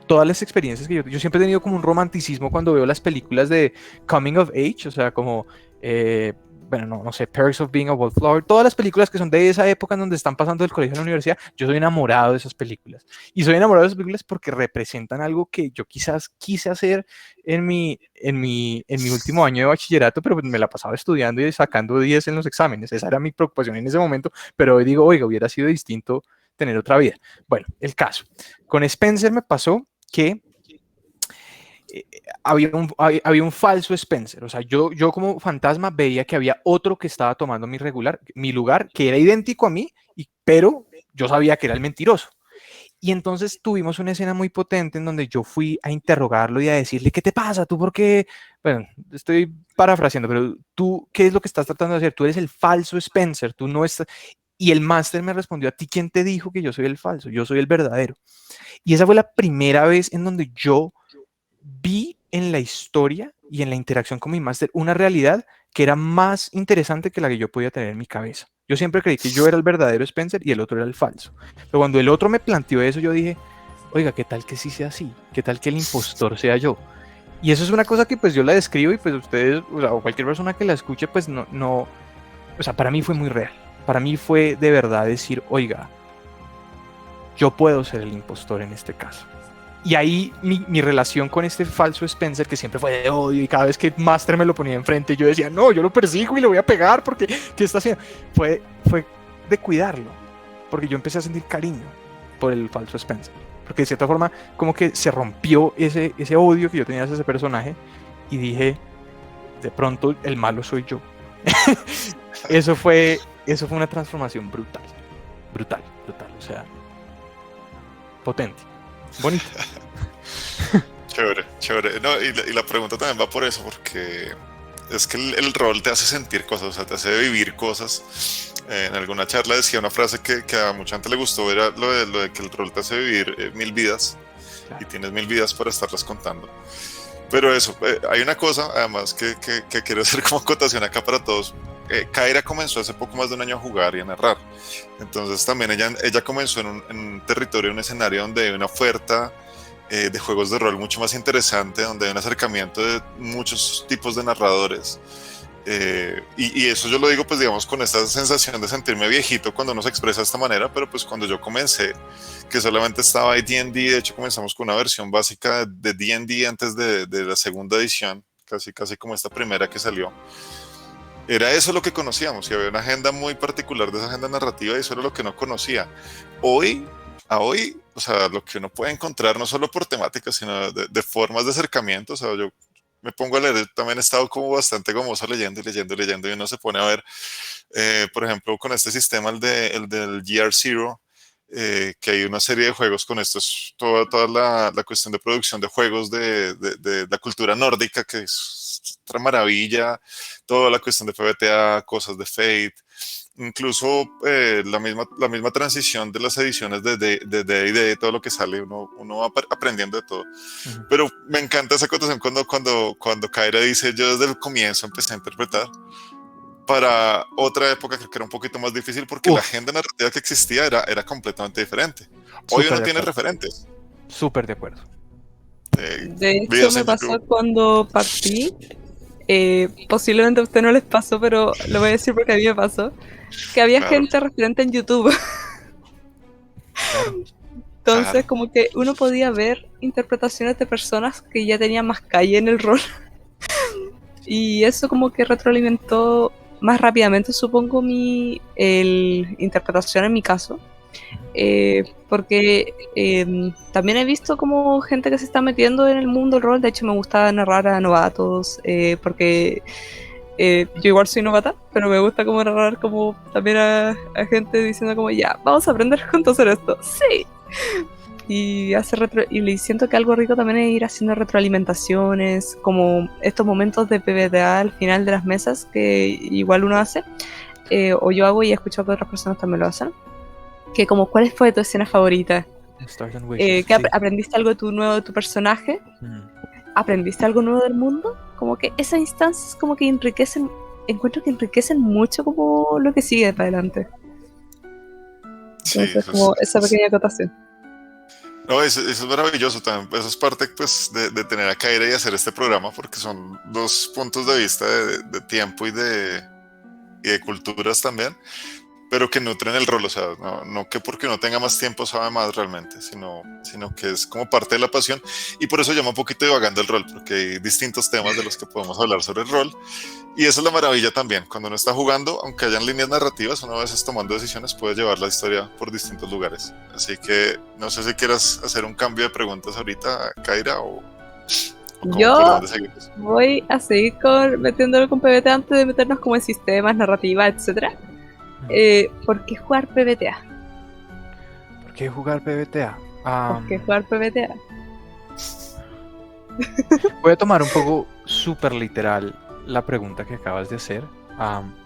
todas las experiencias que yo siempre he tenido como un romanticismo cuando veo las películas de Coming of Age, o sea, como bueno, no sé, Perks of Being a Wallflower, todas las películas que son de esa época en donde están pasando del colegio a la universidad. Yo soy enamorado de esas películas. Y soy enamorado de esas películas porque representan algo que yo quizás quise hacer en mi último año de bachillerato, pero me la pasaba estudiando y sacando 10 en los exámenes. Esa era mi preocupación en ese momento, pero hoy digo, oiga, hubiera sido distinto tener otra vida. Bueno, el caso. Con Spencer me pasó que había un falso Spencer. O sea, yo como fantasma veía que había otro que estaba tomando mi lugar, que era idéntico a mí, pero yo sabía que era el mentiroso. Y entonces tuvimos una escena muy potente en donde yo fui a interrogarlo y a decirle, ¿qué te pasa? ¿Tú por qué? Bueno, estoy parafraseando, pero tú, ¿qué es lo que estás tratando de hacer? Tú eres el falso Spencer, tú no estás... Y el máster me respondió, ¿a ti quién te dijo que yo soy el falso? Yo soy el verdadero. Y esa fue la primera vez en donde yo vi en la historia y en la interacción con mi máster una realidad que era más interesante que la que yo podía tener en mi cabeza. Yo siempre creí que yo era el verdadero Spencer y el otro era el falso. Pero cuando el otro me planteó eso, yo dije, oiga, ¿qué tal que sí sea así? ¿Qué tal que el impostor sea yo? Y eso es una cosa que pues yo la describo y pues ustedes, o cualquier persona que la escuche, pues no, o sea, para mí fue muy real. Para mí fue de verdad decir, oiga, yo puedo ser el impostor en este caso. Y ahí mi relación con este falso Spencer, que siempre fue de odio, y cada vez que Master me lo ponía enfrente, yo decía, no, yo lo persigo y le voy a pegar porque, ¿qué está haciendo? Fue de cuidarlo, porque yo empecé a sentir cariño por el falso Spencer. Porque de cierta forma, como que se rompió ese odio que yo tenía hacia ese personaje, y dije, de pronto el malo soy yo. Eso fue una transformación brutal, o sea, potente, bonito. Chévere. No, y la pregunta también va por eso, porque es que el rol te hace sentir cosas, o sea, te hace vivir cosas. En alguna charla decía una frase que a mucha gente le gustó, era lo de que el rol te hace vivir 1000 vidas, claro, y tienes 1000 vidas para estarlas contando. Pero eso, hay una cosa además que quiero hacer como acotación acá para todos. Kaira comenzó hace poco más de un año a jugar y a narrar. Entonces también ella comenzó en un territorio, un escenario donde hay una oferta de juegos de rol mucho más interesante, donde hay un acercamiento de muchos tipos de narradores. Y eso yo lo digo pues digamos con esta sensación de sentirme viejito cuando uno se expresa de esta manera, pero pues cuando yo comencé, que solamente estaba ahí D&D, de hecho comenzamos con una versión básica de D&D antes de la segunda edición, casi como esta primera que salió. Era eso lo que conocíamos, y había una agenda muy particular de esa agenda narrativa, y eso era lo que no conocía. Hoy, o sea, lo que uno puede encontrar no solo por temáticas, sino de formas de acercamiento, o sea, yo me pongo a leer, también he estado como bastante gomoso leyendo, y uno se pone a ver, por ejemplo, con este sistema, el del GR Zero, que hay una serie de juegos con esto, es toda la cuestión de producción de juegos de la cultura nórdica, que es otra maravilla, toda la cuestión de PBTA, cosas de Fate, incluso la misma transición de las ediciones de D&D, todo lo que sale, uno va aprendiendo de todo. Uh-huh. Pero me encanta esa acotación cuando Kaira dice, yo desde el comienzo empecé a interpretar. Para otra época creo que era un poquito más difícil porque la agenda narrativa que existía era completamente diferente. Hoy uno tiene referentes. Súper de acuerdo. De hecho me pasó cuando partí, posiblemente a usted no les pasó, pero lo voy a decir porque a mí me pasó, que había gente referente en YouTube. Entonces como que uno podía ver interpretaciones de personas que ya tenían más calle en el rol. Y eso como que retroalimentó más rápidamente, supongo, mi interpretación en mi caso. Porque también he visto como gente que se está metiendo en el mundo del rol. De hecho me gusta narrar a novatos, porque yo igual soy novata, pero me gusta como narrar como también a gente diciendo como ya, vamos a aprender juntos a hacer esto. ¡Sí! Y y siento que algo rico también es ir haciendo retroalimentaciones, como estos momentos de PBTA al final de las mesas que igual uno hace, o yo hago y he escuchado que otras personas también lo hacen, que como ¿cuál fue tu escena favorita? ¿Que aprendiste algo nuevo de tu personaje? ¿Aprendiste algo nuevo del mundo? Como que esas instancias como que encuentro que enriquecen mucho como lo que sigue para adelante. Entonces como esa pequeña acotación. No, eso es maravilloso también. Eso es parte pues, de tener a Kaira y hacer este programa, porque son dos puntos de vista de tiempo y de culturas también, pero que nutren el rol. O sea, no que porque uno tenga más tiempo sabe más realmente, sino que es como parte de la pasión. Y por eso llama un poquito divagando el rol, porque hay distintos temas de los que podemos hablar sobre el rol. Y esa es la maravilla también. Cuando uno está jugando, aunque hayan líneas narrativas, uno a veces tomando decisiones puede llevar la historia por distintos lugares. Así que no sé si quieras hacer un cambio de preguntas ahorita, Kaira, o yo voy a seguir metiéndolo con PBTA antes de meternos como en sistemas, narrativa, etc. ¿Por qué jugar PBTA? ¿Por qué jugar PBTA? ¿Por qué jugar PBTA? Voy a tomar un poco súper literal la pregunta que acabas de hacer,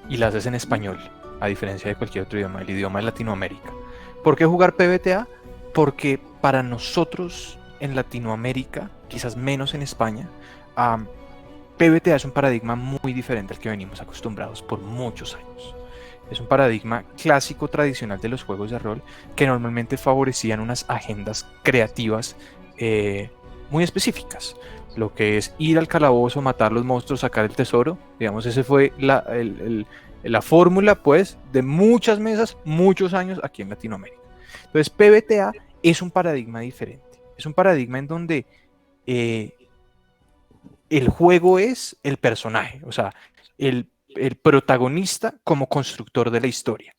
y la haces en español. a diferencia de cualquier otro idioma, el idioma de Latinoamérica. ¿Por qué jugar PBTA? Porque para nosotros en Latinoamérica, quizás menos en España, PBTA es un paradigma muy diferente al que venimos acostumbrados por muchos años. Es un paradigma clásico tradicional de los juegos de rol que normalmente favorecían unas agendas creativas muy específicas. Lo que es ir al calabozo, matar los monstruos, sacar el tesoro. Digamos, esa fue la fórmula pues de muchas mesas, muchos años aquí en Latinoamérica. Entonces PBTA es un paradigma diferente. Es un paradigma en donde el juego es el personaje, o sea, el protagonista como constructor de la historia.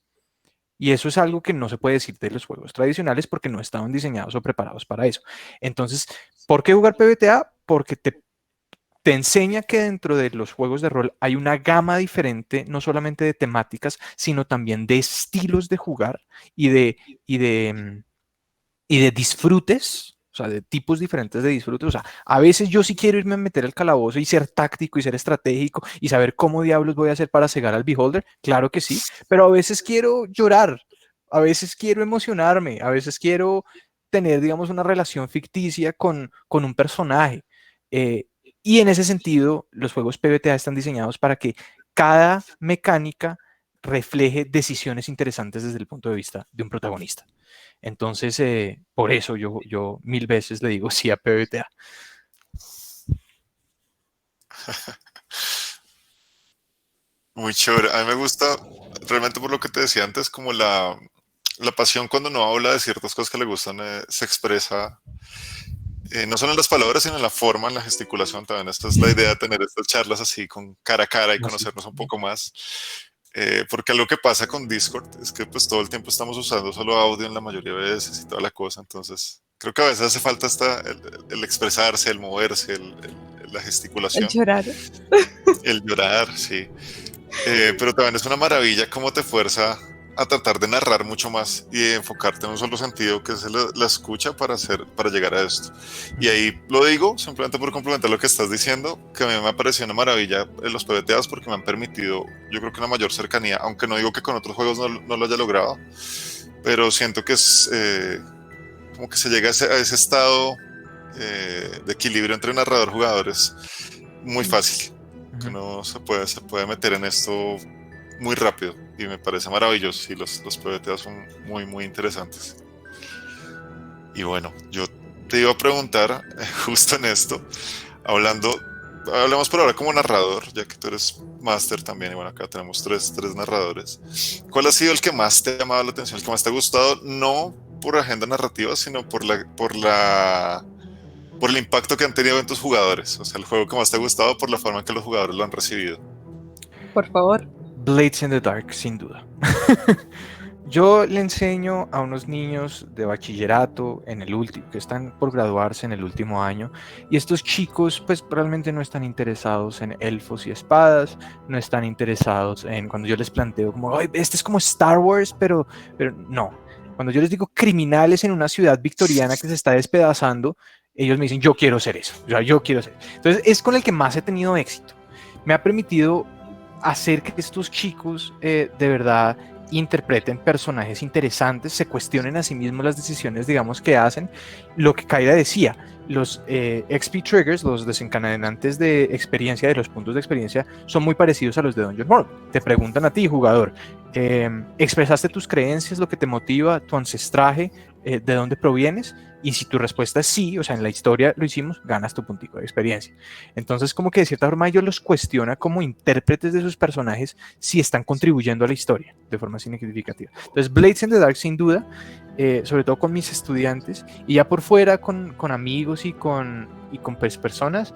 Y eso es algo que no se puede decir de los juegos tradicionales porque no estaban diseñados o preparados para eso. Entonces, ¿por qué jugar PBTA? Porque te enseña que dentro de los juegos de rol hay una gama diferente, no solamente de temáticas, sino también de estilos de jugar y y de, y de disfrutes, o sea, de tipos diferentes de disfrutes. O sea, a veces yo sí quiero irme a meter al calabozo y ser táctico y ser estratégico y saber cómo diablos voy a hacer para cegar al beholder, claro que sí, pero a veces quiero llorar, a veces quiero emocionarme, a veces quiero tener, digamos, una relación ficticia con un personaje. Eh, y en ese sentido, los juegos PBTA están diseñados para que cada mecánica refleje decisiones interesantes desde el punto de vista de un protagonista. Entonces, por eso yo mil veces le digo sí a PBTA. Muy chévere. A mí me gusta, realmente por lo que te decía antes, como la pasión cuando uno habla de ciertas cosas que le gustan, se expresa no solo en las palabras, sino en la forma, en la gesticulación también. Esta es la idea de tener estas charlas así con cara a cara y Así. conocernos un poco más. Porque lo que pasa con Discord es que pues todo el tiempo estamos usando solo audio en la mayoría de veces y toda la cosa. Entonces, creo que a veces hace falta hasta el expresarse, el moverse, la El gesticulación, llorar. el llorar, sí. Pero también es una maravilla cómo te fuerza a tratar de narrar mucho más y de enfocarte en un solo sentido que es la escucha para llegar a esto. Y ahí lo digo simplemente por complementar lo que estás diciendo, que a mí me ha parecido una maravilla en los PBTAs porque me han permitido, yo creo que una mayor cercanía, aunque no digo que con otros juegos no lo haya logrado, pero siento que es como que se llega a ese estado de equilibrio entre narrador-jugadores muy fácil, que uno se puede meter en esto muy rápido y me parece maravilloso y los PBTA son muy interesantes. Y bueno, yo te iba a preguntar justo en esto, hablemos por ahora como narrador, ya que tú eres máster también y bueno, acá tenemos tres narradores. ¿Cuál ha sido el que más te ha llamado la atención, el que más te ha gustado? No por agenda narrativa, sino por el impacto que han tenido en tus jugadores, o sea, el juego que más te ha gustado por la forma en que los jugadores lo han recibido. Por favor. Blades in the Dark, sin duda. Yo le enseño a unos niños de bachillerato en el último, que están por graduarse en el último año, y estos chicos pues realmente no están interesados en elfos y espadas, no están interesados en, cuando yo les planteo como, "Ay, este es como Star Wars, pero no. Cuando yo les digo criminales en una ciudad victoriana que se está despedazando, ellos me dicen, yo quiero ser eso, o sea, yo quiero ser. Entonces es con el que más he tenido éxito. Me ha permitido hacer que estos chicos de verdad interpreten personajes interesantes, se cuestionen a sí mismos las decisiones, digamos, que hacen. Lo que Kaida decía, los XP triggers, los desencadenantes de experiencia, de los puntos de experiencia, son muy parecidos a los de Dungeon World. Te preguntan a ti, jugador, ¿expresaste tus creencias, lo que te motiva, tu ancestraje, de dónde provienes? Y si tu respuesta es sí, o sea, en la historia lo hicimos, ganas tu puntico de experiencia. Entonces, como que de cierta forma ellos los cuestiona como intérpretes de sus personajes si están contribuyendo a la historia de forma significativa. Entonces, Blades in the Dark, sin duda, sobre todo con mis estudiantes, y ya por fuera con amigos y con pues, personas,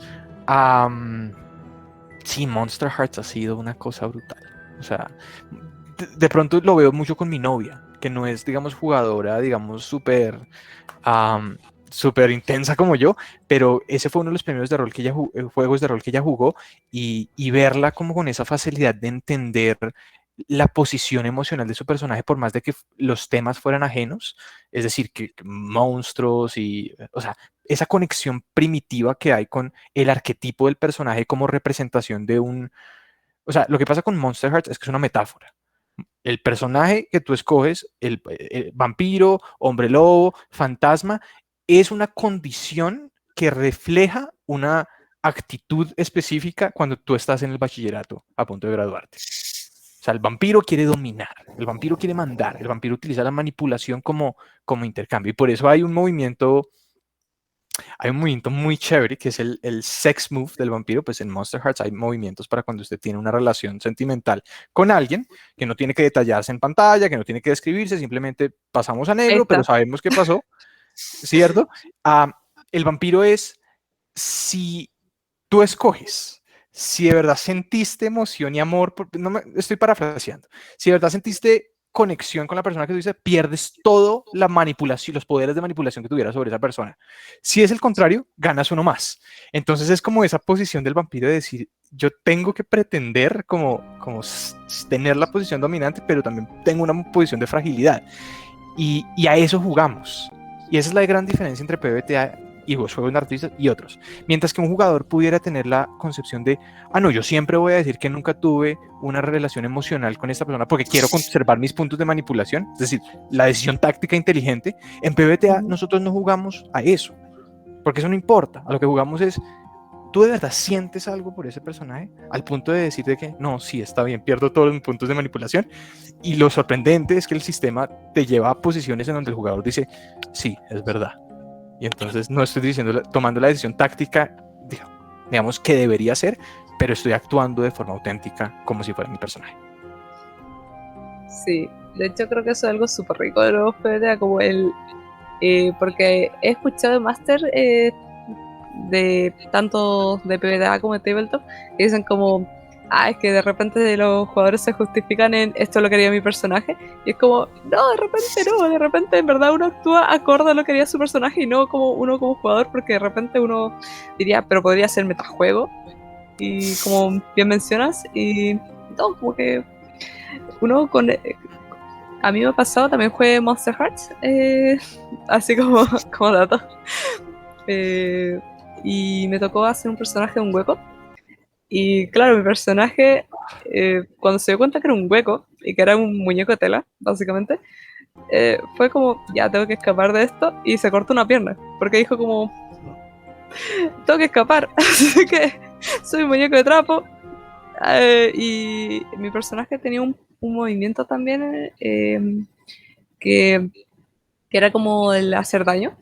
sí, Monster Hearts ha sido una cosa brutal. O sea, de pronto lo veo mucho con mi novia, que no es, digamos, jugadora, digamos, súper intensa como yo, pero ese fue uno de los primeros de rol que ella juegos de rol que ella jugó y verla como con esa facilidad de entender la posición emocional de su personaje por más de que los temas fueran ajenos, es decir, que monstruos y, o sea, esa conexión primitiva que hay con el arquetipo del personaje como representación de un, o sea, lo que pasa con Monster Hearts es que es una metáfora. El personaje que tú escoges, el vampiro, hombre lobo, fantasma, es una condición que refleja una actitud específica cuando tú estás en el bachillerato a punto de graduarte. O sea, el vampiro quiere dominar, el vampiro quiere mandar, el vampiro utiliza la manipulación como intercambio. Y por eso hay un movimiento muy chévere que es el sex move del vampiro. Pues en Monster Hearts hay movimientos para cuando usted tiene una relación sentimental con alguien que no tiene que detallarse en pantalla, que no tiene que describirse, simplemente pasamos a Ahí negro, pero está. sabemos qué pasó, ¿cierto? El vampiro es si tú escoges, si de verdad sentiste emoción y amor, no estoy parafraseando, si de verdad sentiste conexión con la persona que tú dices, pierdes todo la manipulación, los poderes de manipulación que tuvieras sobre esa persona. Si es el contrario, ganas uno más. Entonces es como esa posición del vampiro de decir, yo tengo que pretender como tener la posición dominante, pero también tengo una posición de fragilidad. Y a eso jugamos. Y esa es la gran diferencia entre PBTA y los juegos narrativos y otros. Mientras que un jugador pudiera tener la concepción de, no, yo siempre voy a decir que nunca tuve una relación emocional con esta persona porque quiero conservar mis puntos de manipulación, es decir, la decisión táctica inteligente. En PBTA nosotros no jugamos a eso, porque eso no importa. A lo que jugamos es, ¿tú de verdad sientes algo por ese personaje? Al punto de decirte que no, sí, está bien, pierdo todos los puntos de manipulación. Y lo sorprendente es que el sistema te lleva a posiciones en donde el jugador dice, sí, es verdad. Y entonces no estoy diciendo, tomando la decisión táctica, digamos, que debería ser, pero estoy actuando de forma auténtica como si fuera mi personaje. Sí, de hecho creo que eso es algo súper rico de los PBTA, como porque he escuchado de Master de tanto de PBTA como de Tabletop, que dicen como, es que de repente los jugadores se justifican en esto lo quería mi personaje, y es como, no, de repente en verdad uno actúa acorde a lo que quería su personaje y no como uno como jugador, porque de repente uno diría, pero podría ser metajuego, y como bien mencionas, y no, como que uno a mí me ha pasado, también jugué Monster Hearts, así como dato, y me tocó hacer un personaje de un hueco. Y claro, mi personaje, cuando se dio cuenta que era un hueco y que era un muñeco de tela, básicamente, fue como, ya tengo que escapar de esto, y se cortó una pierna, porque dijo como, tengo que escapar, así que soy un muñeco de trapo. Y mi personaje tenía un movimiento también que, que era como el hacer daño,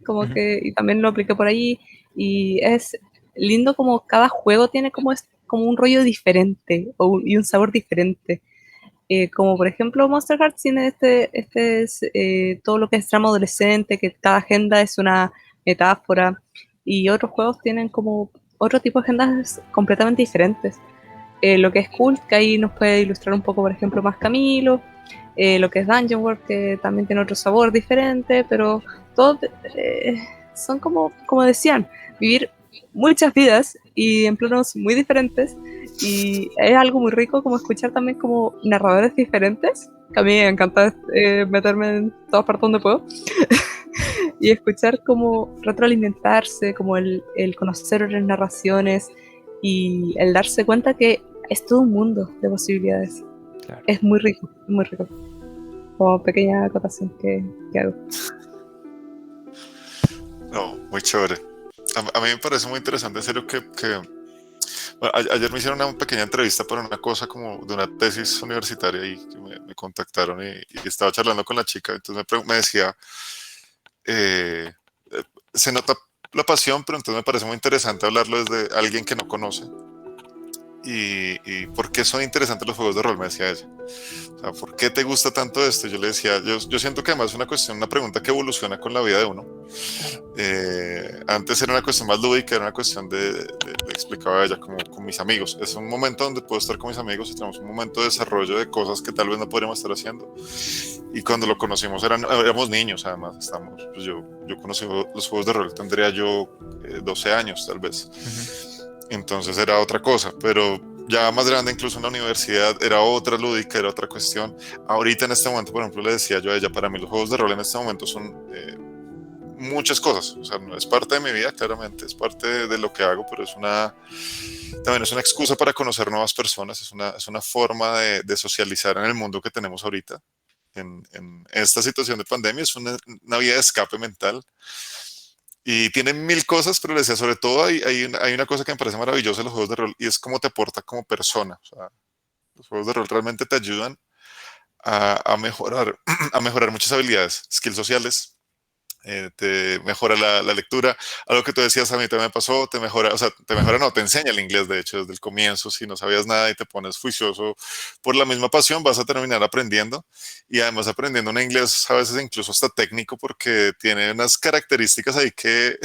como que, y también lo apliqué por ahí, y es lindo como cada juego tiene como un rollo diferente y un sabor diferente. Como por ejemplo Monster Hearts tiene todo lo que es trama adolescente, que cada agenda es una metáfora, y otros juegos tienen como otro tipo de agendas completamente diferentes. Lo que es Cult, que ahí nos puede ilustrar un poco, por ejemplo, más Camilo, lo que es Dungeon World, que también tiene otro sabor diferente, pero todos son como decían, vivir muchas vidas y en planos muy diferentes, y es algo muy rico como escuchar también como narradores diferentes, que a mí me encanta meterme en todas partes donde puedo, y escuchar como retroalimentarse, como el conocer otras narraciones y el darse cuenta que es todo un mundo de posibilidades. Claro. Es muy rico, muy rico. Como pequeña acotación que hago. No, muy chévere. A mí me parece muy interesante, en serio, que bueno, ayer me hicieron una pequeña entrevista para una cosa como de una tesis universitaria y me contactaron y estaba charlando con la chica, entonces me decía, se nota la pasión, pero entonces me parece muy interesante hablarlo desde alguien que no conoce. Y ¿por qué son interesantes los juegos de rol? Me decía ella. O sea, ¿por qué te gusta tanto esto? Yo le decía, yo siento que además es una pregunta que evoluciona con la vida de uno. Antes era una cuestión más lúdica, era una cuestión le explicaba a ella como con mis amigos. Es un momento donde puedo estar con mis amigos y tenemos un momento de desarrollo de cosas que tal vez no podríamos estar haciendo. Y cuando lo conocimos éramos niños, además. Pues yo conocí los juegos de rol, tendría yo 12 años tal vez. Entonces era otra cosa, pero ya más grande, incluso en la universidad, era otra lúdica, era otra cuestión. Ahorita en este momento, por ejemplo, le decía yo a ella, para mí los juegos de rol en este momento son muchas cosas. O sea, no es parte de mi vida, claramente, es parte de lo que hago, pero también es una excusa para conocer nuevas personas, es una forma de socializar en el mundo que tenemos ahorita. En esta situación de pandemia es una vía de escape mental y tiene mil cosas, pero les decía, sobre todo hay una cosa que me parece maravillosa de los juegos de rol y es cómo te aporta como persona. O sea, los juegos de rol realmente te ayudan a mejorar, a mejorar muchas habilidades, skills sociales, te mejora la lectura. Algo que tú decías a mí también me pasó, te mejora, o sea, te mejora, no, te enseña el inglés, de hecho, desde el comienzo. Si no sabías nada y te pones juicioso por la misma pasión, vas a terminar aprendiendo. Y además aprendiendo un inglés a veces incluso hasta técnico, porque tiene unas características ahí que,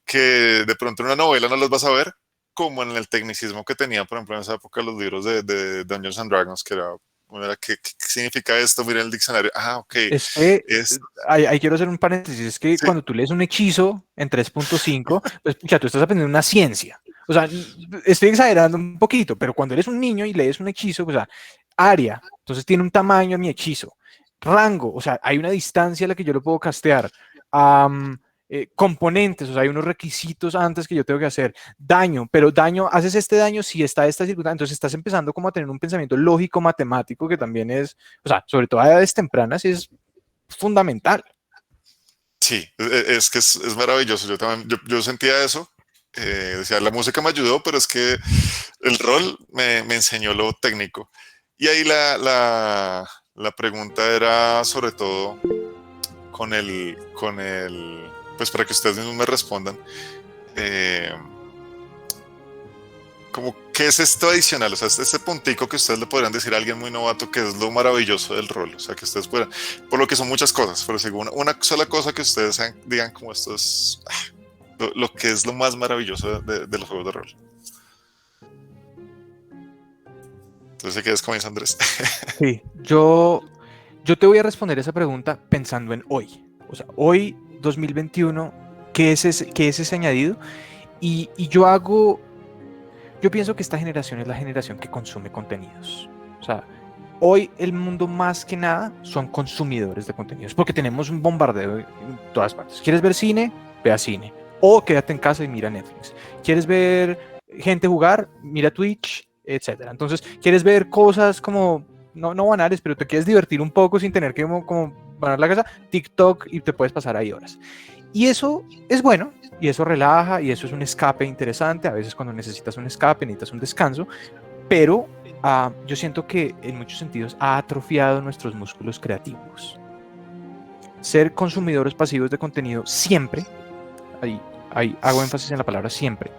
que de pronto en una novela no las vas a ver, como en el tecnicismo que tenía, por ejemplo, en esa época los libros de Dungeons and Dragons, que era, ¿qué significa esto? Mira el diccionario. Ah, ok. Es que Es, ahí quiero hacer un paréntesis, es que sí, cuando tú lees un hechizo en 3.5, pues ya tú estás aprendiendo una ciencia. O sea, estoy exagerando un poquito, pero cuando eres un niño y lees un hechizo, o sea, área, entonces tiene un tamaño mi hechizo. Rango, o sea, hay una distancia a la que yo lo puedo castear. Componentes, o sea, hay unos requisitos antes que yo tengo que hacer. Daño, pero daño, haces este daño si está esta circunstancia. Entonces estás empezando como a tener un pensamiento lógico, matemático, que también es, o sea, sobre todo a edades tempranas es fundamental. sí, es que es maravilloso. Yo también, yo sentía eso. Decía, la música me ayudó, pero es que el rol me enseñó lo técnico. Y ahí la pregunta era sobre todo pues para que ustedes mismos me respondan, eh, como, ¿qué es esto adicional? O sea, este puntico que ustedes le podrían decir a alguien muy novato que es lo maravilloso del rol. O sea, que ustedes puedan, por lo que son muchas cosas, pero según una sola cosa que ustedes digan como esto es lo que es lo más maravilloso de los juegos de rol. Entonces, ¿qué es como dice Andrés? Sí, yo te voy a responder esa pregunta pensando en hoy. O sea, hoy, 2021, qué es ese añadido? Y yo pienso que esta generación es la generación que consume contenidos. O sea, hoy el mundo más que nada son consumidores de contenidos, porque tenemos un bombardeo en todas partes. ¿Quieres ver cine? Ve a cine. O quédate en casa y mira Netflix. ¿Quieres ver gente jugar? Mira Twitch, etcétera. Entonces, ¿quieres ver cosas como, no banales, pero te quieres divertir un poco sin tener que como ganar la casa? TikTok, y te puedes pasar ahí horas. Y eso es bueno, y eso relaja, y eso es un escape interesante. A veces cuando necesitas un escape, necesitas un descanso, pero yo siento que en muchos sentidos ha atrofiado nuestros músculos creativos. Ser consumidores pasivos de contenido siempre, ahí hago énfasis en la palabra siempre,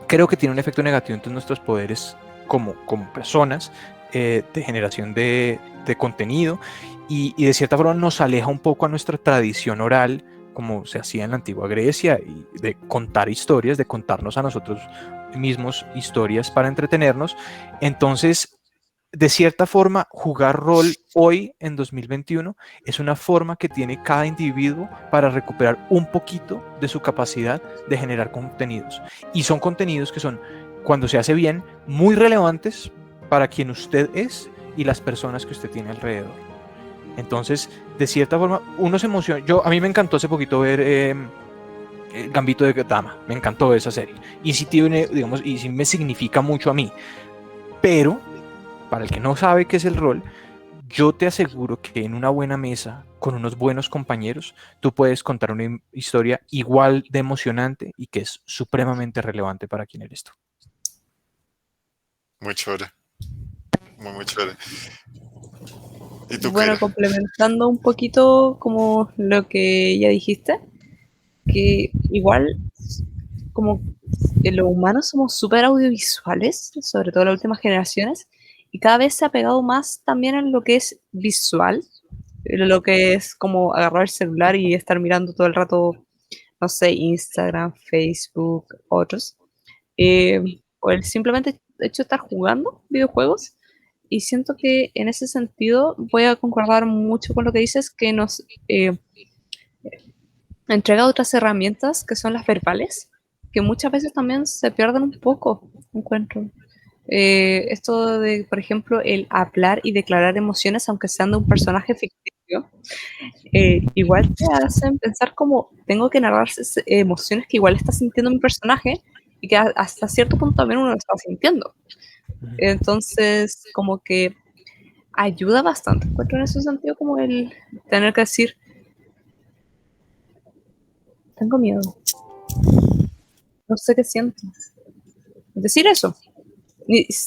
creo que tiene un efecto negativo en nuestros poderes como personas, de generación de contenido, y de cierta forma nos aleja un poco a nuestra tradición oral, como se hacía en la antigua Grecia, y de contar historias, de contarnos a nosotros mismos historias para entretenernos. Entonces, de cierta forma, jugar rol hoy en 2021 es una forma que tiene cada individuo para recuperar un poquito de su capacidad de generar contenidos. Y son contenidos que son, cuando se hace bien, muy relevantes para quien usted es y las personas que usted tiene alrededor. Entonces, de cierta forma, uno se emociona. A mí me encantó hace poquito ver el Gambito de Dama. Me encantó esa serie. Y sí tiene, digamos, y sí me significa mucho a mí. Pero para el que no sabe qué es el rol, yo te aseguro que en una buena mesa, con unos buenos compañeros, tú puedes contar una historia igual de emocionante y que es supremamente relevante para quien eres tú. Muy chévere. Muy chévere. ¿Y tú, Bueno, Keira? complementando un poquito como lo que ya dijiste, que igual como los humanos somos súper audiovisuales, sobre todo las últimas generaciones, y cada vez se ha pegado más también en lo que es visual, lo que es como agarrar el celular y estar mirando todo el rato, no sé, Instagram, Facebook, otros, o el simplemente hecho de estar jugando videojuegos. Y siento que en ese sentido voy a concordar mucho con lo que dices, que nos entrega otras herramientas que son las verbales, que muchas veces también se pierden un poco, encuentro. Esto de, por ejemplo, el hablar y declarar emociones, aunque sean de un personaje ficticio, sentido, igual te hacen pensar como tengo que narrar emociones que igual está sintiendo mi personaje y que hasta cierto punto también uno lo está sintiendo. Entonces, como que ayuda bastante, encuentro en ese sentido como el tener que decir, tengo miedo, no sé qué siento. Decir eso,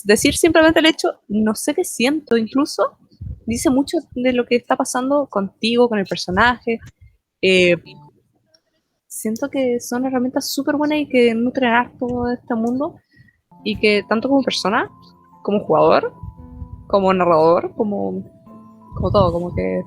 decir simplemente el hecho, no sé qué siento, incluso dice mucho de lo que está pasando contigo, con el personaje. Eh, Siento que son herramientas súper buenas y que nutren harto de este mundo y que tanto como persona, como jugador, como narrador, como todo, como que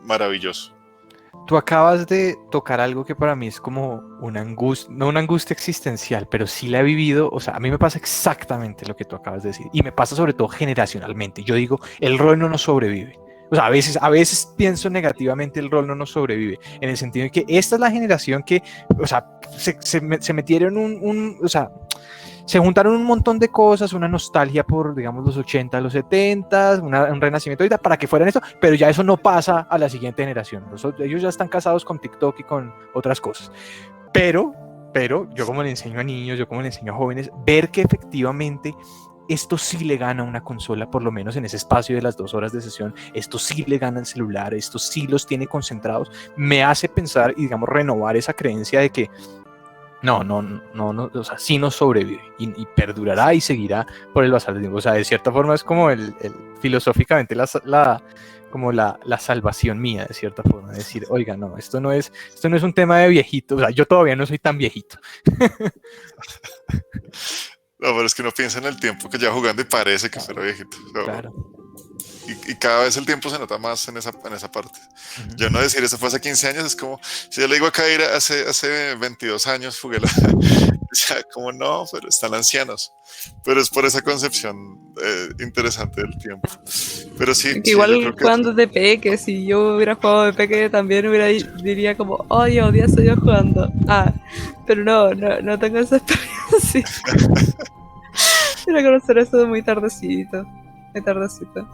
Maravilloso. Tú acabas de tocar algo que para mí es como una angustia, no una angustia existencial, pero sí la he vivido. O sea, a mí me pasa exactamente lo que tú acabas de decir. Y me pasa sobre todo generacionalmente. Yo digo, el rol no nos sobrevive. O sea, a veces pienso negativamente, el rol no nos sobrevive. En el sentido de que esta es la generación que, o sea, se metieron o sea, se juntaron un montón de cosas, una nostalgia por, digamos, los 80, los 70, un renacimiento ahorita para que fueran esto, pero ya eso no pasa a la siguiente generación. Ellos ya están casados con TikTok y con otras cosas. Pero yo como le enseño a niños, yo como le enseño a jóvenes, ver que efectivamente esto sí le gana a una consola, por lo menos en ese espacio de las 2 horas de sesión, esto sí le gana al celular, esto sí los tiene concentrados, me hace pensar y, digamos, renovar esa creencia de que no, o sea, sí nos sobrevive y perdurará y seguirá por el pasar del tiempo. O sea, de cierta forma es como filosóficamente como la salvación mía, de cierta forma, decir, oiga, no, esto no es un tema de viejito, o sea, yo todavía no soy tan viejito. No, pero es que uno piensa en el tiempo que lleva jugando y parece que fuera viejito. No, Claro. y cada vez el tiempo se nota más en esa parte. Uh-huh. Yo no decir eso fue hace 15 años, es como, si yo le digo a Kaira, hace 22 años jugué o sea, como no, pero están ancianos. Pero es por esa concepción interesante del tiempo. Pero sí, que yo igual creo que jugando de peque, si yo hubiera jugado de peque también diría como, oye, odio soy yo jugando. Pero no tengo esa experiencia. Quiero conocer eso de muy tardecito. Muy tardecito.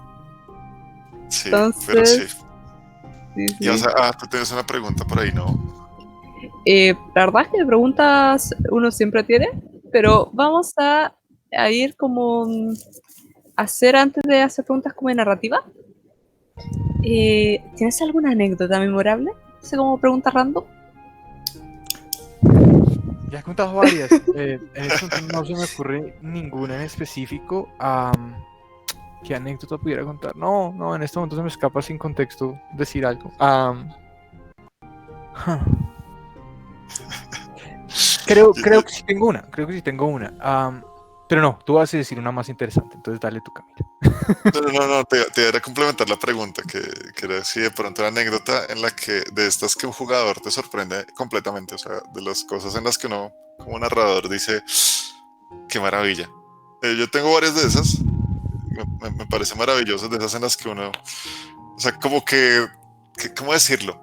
sí, pero sí. Entonces, Y, o sí. sea, tú tienes una pregunta por ahí, ¿no? La verdad es que de preguntas uno siempre tiene, pero vamos a ir como hacer antes de hacer preguntas como de narrativa. ¿Tienes alguna anécdota memorable? Así como pregunta random. Ya he contado varias. En este momento no se me ocurre ninguna en específico. ¿Qué anécdota pudiera contar? No, en este momento se me escapa sin contexto decir algo. Creo que sí tengo una. Pero no, tú vas a decir una más interesante, entonces dale tu Camila. No, te iba a complementar la pregunta, que era si de pronto una anécdota en la que, de estas que un jugador te sorprende completamente, o sea, de las cosas en las que uno, como narrador, dice, qué maravilla. Yo tengo varias de esas, me parece maravilloso, de esas en las que uno, o sea, como que ¿cómo decirlo?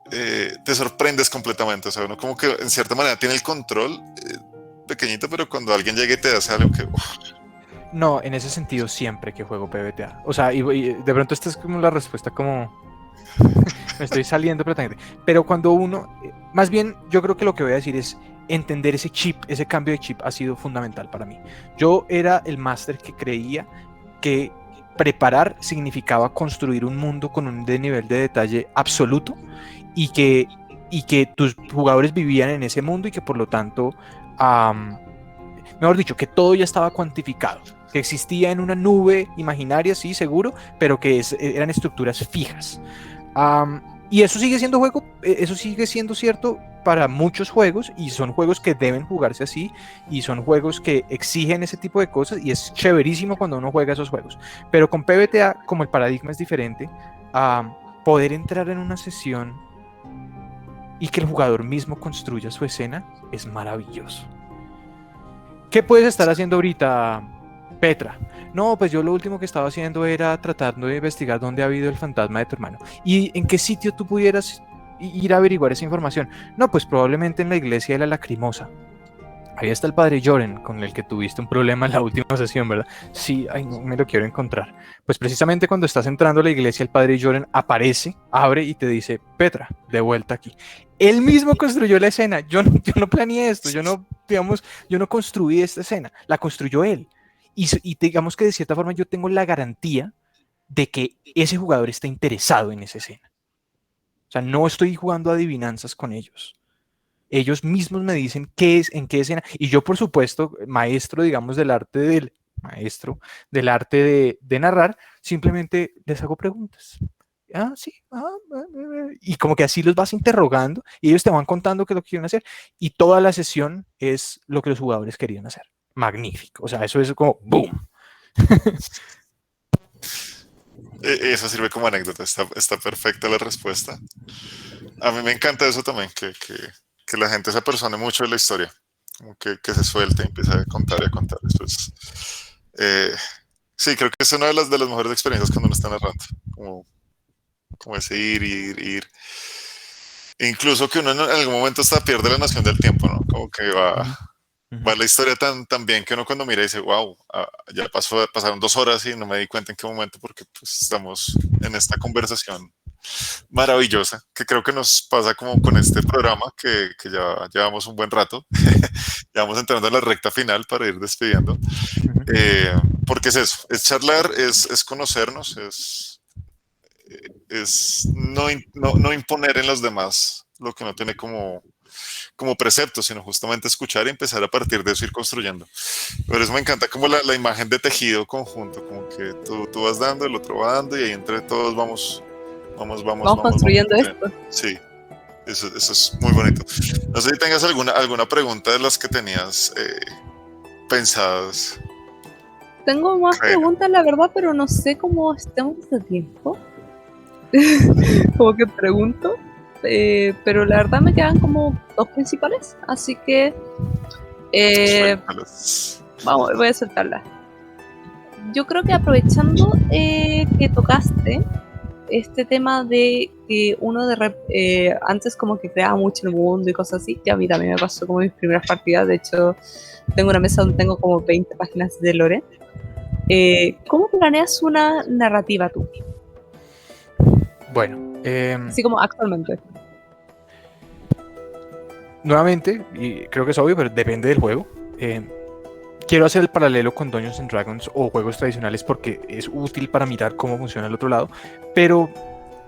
Te sorprendes completamente, o sea, uno como que en cierta manera tiene el control pequeñito, pero cuando alguien llega y te hace algo que... No, en ese sentido siempre que juego PBTA. O sea, y de pronto esta es como la respuesta como... me estoy saliendo completamente. Pero cuando uno... más bien, yo creo que lo que voy a decir es entender ese chip, ese cambio de chip ha sido fundamental para mí. Yo era el máster que creía que preparar significaba construir un mundo con un nivel de detalle absoluto y que tus jugadores vivían en ese mundo y que por lo tanto, mejor dicho, que todo ya estaba cuantificado, que existía en una nube imaginaria, sí, seguro, pero que eran estructuras fijas. Y eso sigue siendo eso sigue siendo cierto para muchos juegos y son juegos que deben jugarse así y son juegos que exigen ese tipo de cosas y es chéverísimo cuando uno juega esos juegos. Pero con PBTA, como el paradigma es diferente, poder entrar en una sesión y que el jugador mismo construya su escena es maravilloso. ¿Qué puedes estar haciendo ahorita, Petra? No, pues yo lo último que estaba haciendo era tratando de investigar dónde ha habido el fantasma de tu hermano. ¿Y en qué sitio tú pudieras ir a averiguar esa información? No, pues probablemente en la iglesia de la Lacrimosa. Ahí está el padre Joren, con el que tuviste un problema en la última sesión, ¿verdad? Sí, ay, no me lo quiero encontrar. Pues precisamente cuando estás entrando a la iglesia, el padre Joren aparece, abre y te dice, Petra, de vuelta aquí. Él mismo construyó la escena. Yo no planeé esto, yo no construí esta escena, la construyó él. Y digamos que de cierta forma yo tengo la garantía de que ese jugador está interesado en esa escena. O sea, no estoy jugando adivinanzas con ellos. Ellos mismos me dicen en qué escena, y yo por supuesto, maestro, digamos, del arte de narrar, simplemente les hago preguntas. Sí, y como que así los vas interrogando y ellos te van contando qué es lo que quieren hacer y toda la sesión es lo que los jugadores querían hacer. Magnífico, o sea, eso es como ¡boom! Eso sirve como anécdota, está perfecta la respuesta. A mí me encanta eso también, que la gente se apersone mucho de la historia, como que se suelte y empiece a contar y a contar. Después, sí, creo que es una de las mejores experiencias cuando uno está narrando, como ese ir. Incluso que uno en algún momento hasta pierde la noción del tiempo, ¿no? Como que va la historia tan bien que uno cuando mira dice, wow, ya pasaron 2 horas y no me di cuenta en qué momento porque pues, estamos en esta conversación maravillosa, que creo que nos pasa como con este programa que ya llevamos un buen rato, ya vamos entrando a la recta final para ir despidiendo, porque es eso, es charlar, es conocernos, es no imponer en los demás lo que no tiene como precepto, sino justamente escuchar y empezar a partir de eso ir construyendo. Por eso me encanta como la imagen de tejido conjunto, como que tú vas dando, el otro va dando y ahí entre todos vamos construyendo esto. Sí, eso es muy bonito. No sé si tengas alguna pregunta de las que tenías pensadas. Tengo más preguntas, la verdad, pero no sé cómo estamos de tiempo. Como que pregunto. Pero la verdad me quedan como 2 principales, así que voy a soltarlas. Yo creo que aprovechando que tocaste este tema de que uno antes como que creaba mucho el mundo y cosas así, que a mí también me pasó como mis primeras partidas. De hecho, tengo una mesa donde tengo como 20 páginas de lore. ¿Cómo planeas una narrativa tú? Bueno, así como actualmente. Nuevamente, y creo que es obvio, pero depende del juego. Quiero hacer el paralelo con Dungeons and Dragons o juegos tradicionales porque es útil para mirar cómo funciona el otro lado. Pero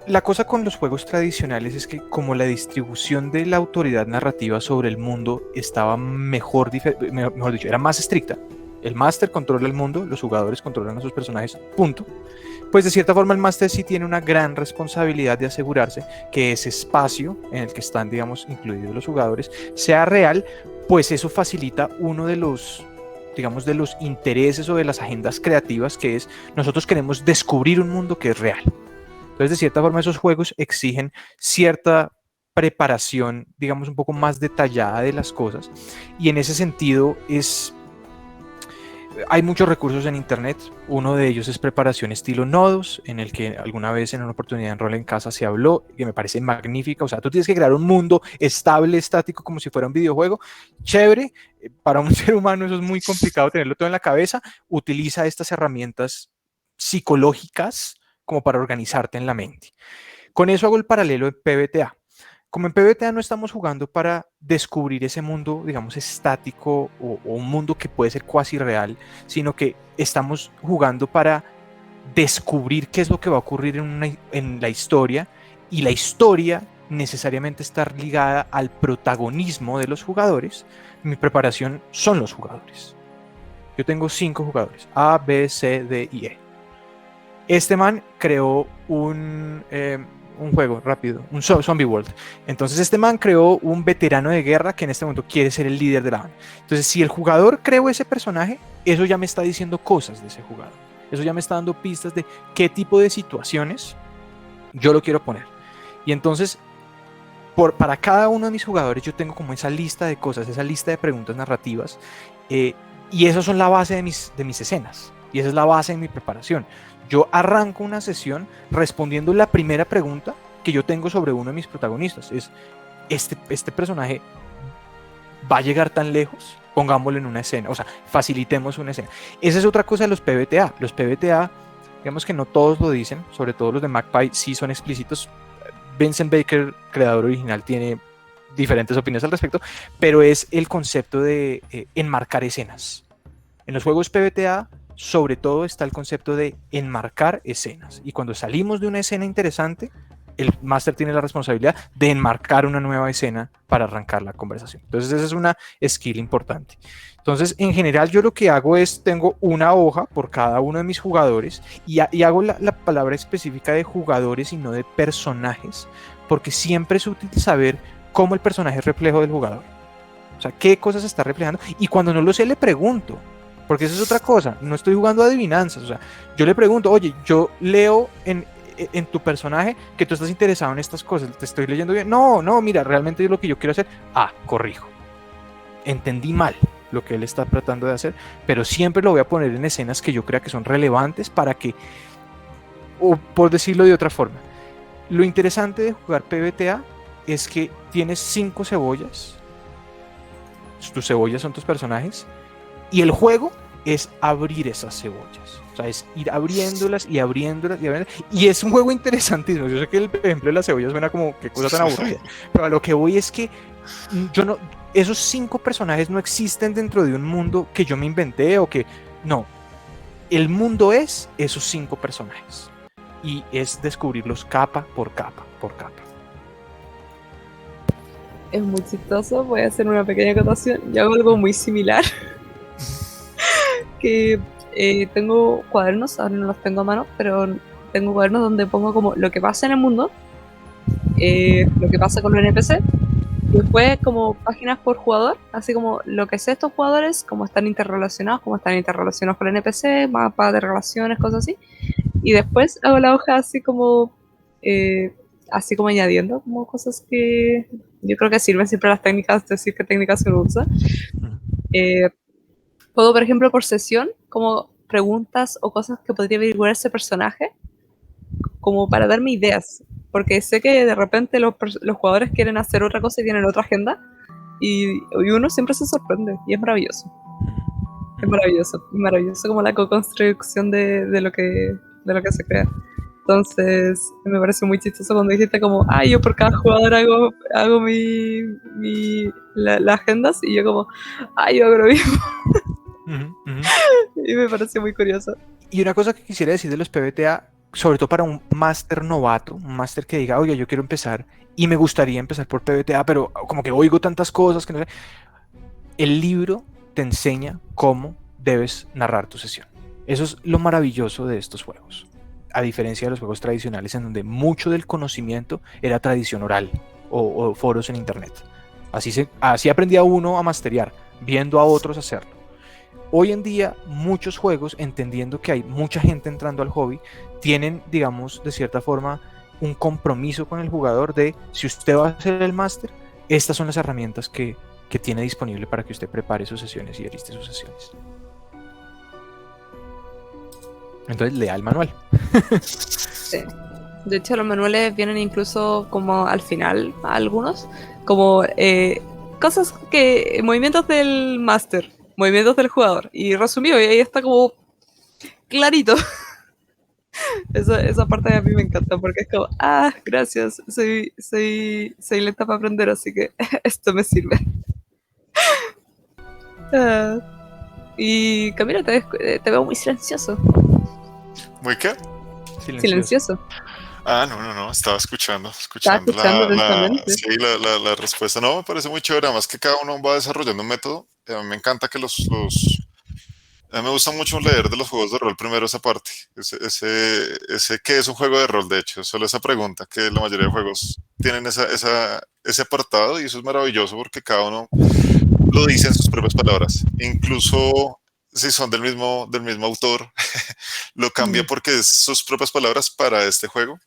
la cosa con los juegos tradicionales es que como la distribución de la autoridad narrativa sobre el mundo estaba mejor dicho, era más estricta. El máster controla el mundo, los jugadores controlan a sus personajes, punto. Pues de cierta forma el máster sí tiene una gran responsabilidad de asegurarse que ese espacio en el que están, digamos, incluidos los jugadores, sea real, pues eso facilita uno de los, digamos, de los intereses o de las agendas creativas, que es, nosotros queremos descubrir un mundo que es real. Entonces, de cierta forma, esos juegos exigen cierta preparación, digamos, un poco más detallada de las cosas, y en ese sentido es... hay muchos recursos en internet. Uno de ellos es preparación estilo nodos, en el que alguna vez en una oportunidad en Rol en Casa se habló, que me parece magnífica. O sea, tú tienes que crear un mundo estable, estático, como si fuera un videojuego. Chévere, para un ser humano eso es muy complicado tenerlo todo en la cabeza. Utiliza estas herramientas psicológicas como para organizarte en la mente. Con eso hago el paralelo en PBTA. Como en PBTA no estamos jugando para descubrir ese mundo, digamos, estático o un mundo que puede ser cuasi real, sino que estamos jugando para descubrir qué es lo que va a ocurrir en la historia, y la historia necesariamente está ligada al protagonismo de los jugadores. Mi preparación son los jugadores. Yo tengo 5 jugadores, A, B, C, D y E. Este man creó un juego rápido, un Zombie World. Entonces este man creó un veterano de guerra que en este momento quiere ser el líder de la banda. Entonces si el jugador creó ese personaje, eso ya me está diciendo cosas de ese jugador. Eso ya me está dando pistas de qué tipo de situaciones yo lo quiero poner. Y entonces, para cada uno de mis jugadores yo tengo como esa lista de cosas, esa lista de preguntas narrativas, y esas son la base de mis escenas. Y esa es la base de mi preparación. Yo arranco una sesión respondiendo la primera pregunta que yo tengo sobre uno de mis protagonistas. Es, ¿este personaje va a llegar tan lejos? Pongámoslo en una escena, o sea, facilitemos una escena. Esa es otra cosa de los PBTA. Los PBTA, digamos que no todos lo dicen, sobre todo los de Magpie sí son explícitos. Vincent Baker, creador original, tiene diferentes opiniones al respecto, pero es el concepto de enmarcar escenas. En los juegos PBTA, sobre todo, está el concepto de enmarcar escenas. Y cuando salimos de una escena interesante, el máster tiene la responsabilidad de enmarcar una nueva escena para arrancar la conversación. Entonces esa es una skill importante. Entonces, en general, yo lo que hago es, tengo una hoja por cada uno de mis jugadores y hago la palabra específica de jugadores y no de personajes, porque siempre es útil saber cómo el personaje es reflejo del jugador. O sea, qué cosas está reflejando. Y cuando no lo sé, le pregunto. Porque eso es otra cosa, no estoy jugando adivinanzas, o sea, yo le pregunto, oye, yo leo en tu personaje que tú estás interesado en estas cosas, ¿te estoy leyendo bien? No, mira, realmente es lo que yo quiero hacer. Corrijo, entendí mal lo que él está tratando de hacer, pero siempre lo voy a poner en escenas que yo crea que son relevantes para que, o por decirlo de otra forma, lo interesante de jugar PBTA es que tienes 5 cebollas, tus cebollas son tus personajes, y el juego es abrir esas cebollas. O sea, es ir abriéndolas y abriéndolas y abriéndolas. Y es un juego interesantísimo. Yo sé que el ejemplo de las cebollas suena como qué cosa tan aburrida. Pero a lo que voy es que esos 5 personajes no existen dentro de un mundo que yo me inventé o que... No. El mundo es esos 5 personajes. Y es descubrirlos capa por capa por capa. Es muy chistoso. Voy a hacer una pequeña acotación. Yo hago algo muy similar. Que tengo cuadernos, ahora no los tengo a mano, pero tengo cuadernos donde pongo como lo que pasa en el mundo, lo que pasa con los NPC, y después como páginas por jugador, así como lo que sé de estos jugadores, cómo están interrelacionados con el NPC, mapa de relaciones, cosas así, y después hago la hoja así como añadiendo como cosas que yo creo que sirven siempre las técnicas, decir qué técnicas se usa. Puedo, por ejemplo, por sesión, como preguntas o cosas que podría averiguar ese personaje, como para darme ideas, porque sé que de repente los jugadores quieren hacer otra cosa y tienen otra agenda, y uno siempre se sorprende, y es maravilloso. Es maravilloso como la co-construcción de lo que se crea. Entonces, me parece muy chistoso cuando dijiste como, yo por cada jugador hago las agendas, y yo como, yo hago lo mismo. Y me parece muy curioso. Y una cosa que quisiera decir de los PBTA, sobre todo para un máster novato, un máster que diga, oye, yo quiero empezar y me gustaría empezar por PBTA, pero como que oigo tantas cosas que no sé. El libro te enseña cómo debes narrar tu sesión. Eso es lo maravilloso de estos juegos, a diferencia de los juegos tradicionales en donde mucho del conocimiento era tradición oral o foros en internet. Así aprendía uno a masterear, viendo a otros hacerlo. Hoy en día muchos juegos, entendiendo que hay mucha gente entrando al hobby, tienen, digamos, de cierta forma, un compromiso con el jugador de, si usted va a hacer el máster, estas son las herramientas que tiene disponible para que usted prepare sus sesiones y aliste sus sesiones. Entonces lea el manual. Sí. De hecho, los manuales vienen incluso como al final, algunos, como cosas que, movimientos del máster, movimientos del jugador, y resumido, y ahí está como clarito. Esa parte a mí me encanta, porque es como, gracias, soy lenta para aprender, así que esto me sirve. Y Camila, te veo muy silencioso. ¿Muy qué? Silencioso. No, estaba escuchando Estaba escuchando atentamente. sí, la respuesta. No, me parece muy chévere, además que cada uno va desarrollando un método. A mí me encanta que a mí me gusta mucho leer de los juegos de rol primero esa parte, ese qué es un juego de rol, de hecho, solo esa pregunta, que la mayoría de juegos tienen ese apartado y eso es maravilloso porque cada uno lo dice en sus propias palabras, incluso si son del mismo autor, lo cambia porque es sus propias palabras para este juego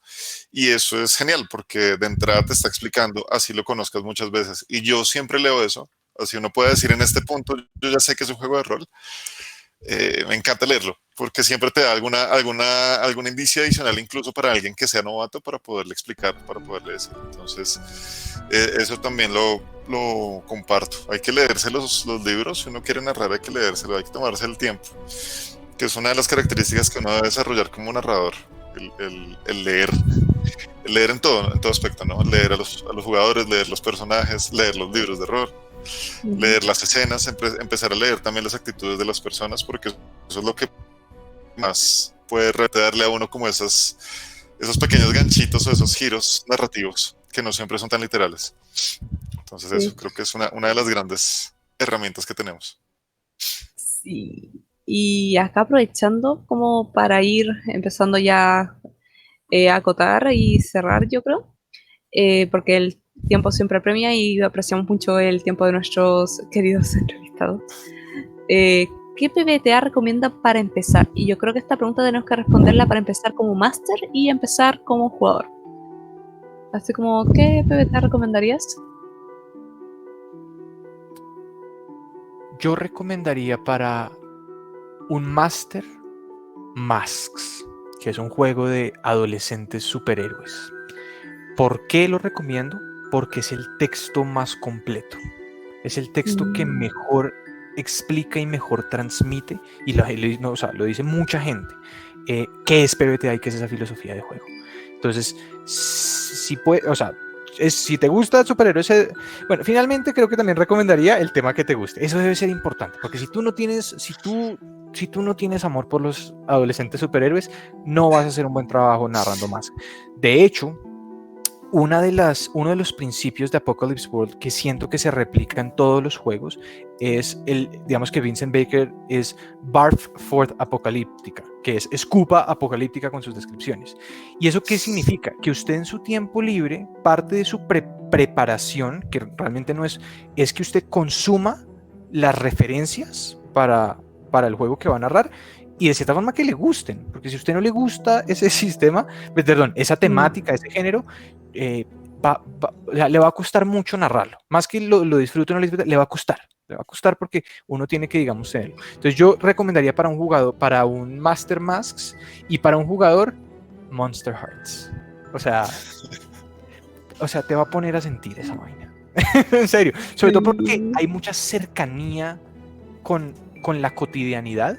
y eso es genial porque de entrada te está explicando, así lo conozcas muchas veces y yo siempre leo eso, así uno puede decir en este punto, yo ya sé que es un juego de rol. Me encanta leerlo, porque siempre te da algún indicio adicional, incluso para alguien que sea novato, para poderle explicar, para poderle decir. Entonces, eso también lo comparto. Hay que leerse los libros, si uno quiere narrar hay que leérselo, hay que tomarse el tiempo, que es una de las características que uno debe desarrollar como narrador, el leer. El leer en todo aspecto, ¿no? Leer a los jugadores, leer los personajes, leer los libros de rol, leer las escenas, empezar a leer también las actitudes de las personas, porque eso es lo que más puede darle a uno como esos pequeños ganchitos o esos giros narrativos que no siempre son tan literales. Entonces eso creo que es una de las grandes herramientas que tenemos. Sí. Y acá aprovechando como para ir empezando ya a acotar y cerrar, yo creo, porque el tiempo siempre apremia y apreciamos mucho el tiempo de nuestros queridos entrevistados. ¿Qué PBTA recomienda para empezar? Y yo creo que esta pregunta tenemos que responderla para empezar como máster y empezar como jugador. Así como, ¿qué PBTA recomendarías? Yo recomendaría para un máster Masks, que es un juego de adolescentes superhéroes. ¿Por qué lo recomiendo? Porque es el texto más completo. Es el texto que mejor explica y mejor transmite, y lo dice mucha gente, qué es PBTA y qué es esa filosofía de juego. Entonces, si te gusta superhéroes, bueno, finalmente creo que también recomendaría el tema que te guste. Eso debe ser importante, porque si tú no tienes amor por los adolescentes superhéroes, no vas a hacer un buen trabajo narrando más. De hecho, uno de los principios de Apocalypse World que siento que se replica en todos los juegos es digamos que Vincent Baker es Barf Forth Apocalíptica, que es escupa apocalíptica con sus descripciones. ¿Y eso qué significa? Que usted en su tiempo libre, parte de su preparación, que realmente no es que usted consuma las referencias para el juego que va a narrar, y de cierta forma que le gusten, porque si a usted no le gusta ese sistema, esa temática, ese género, le va a costar mucho narrarlo, más que lo disfrute o no lo disfrute, le va a costar porque uno tiene que, digamos, tenerlo. Entonces yo recomendaría para un jugador, para un Master Masks, y para un jugador Monster Hearts. O sea, te va a poner a sentir esa vaina. En serio, sobre todo porque hay mucha cercanía con la cotidianidad,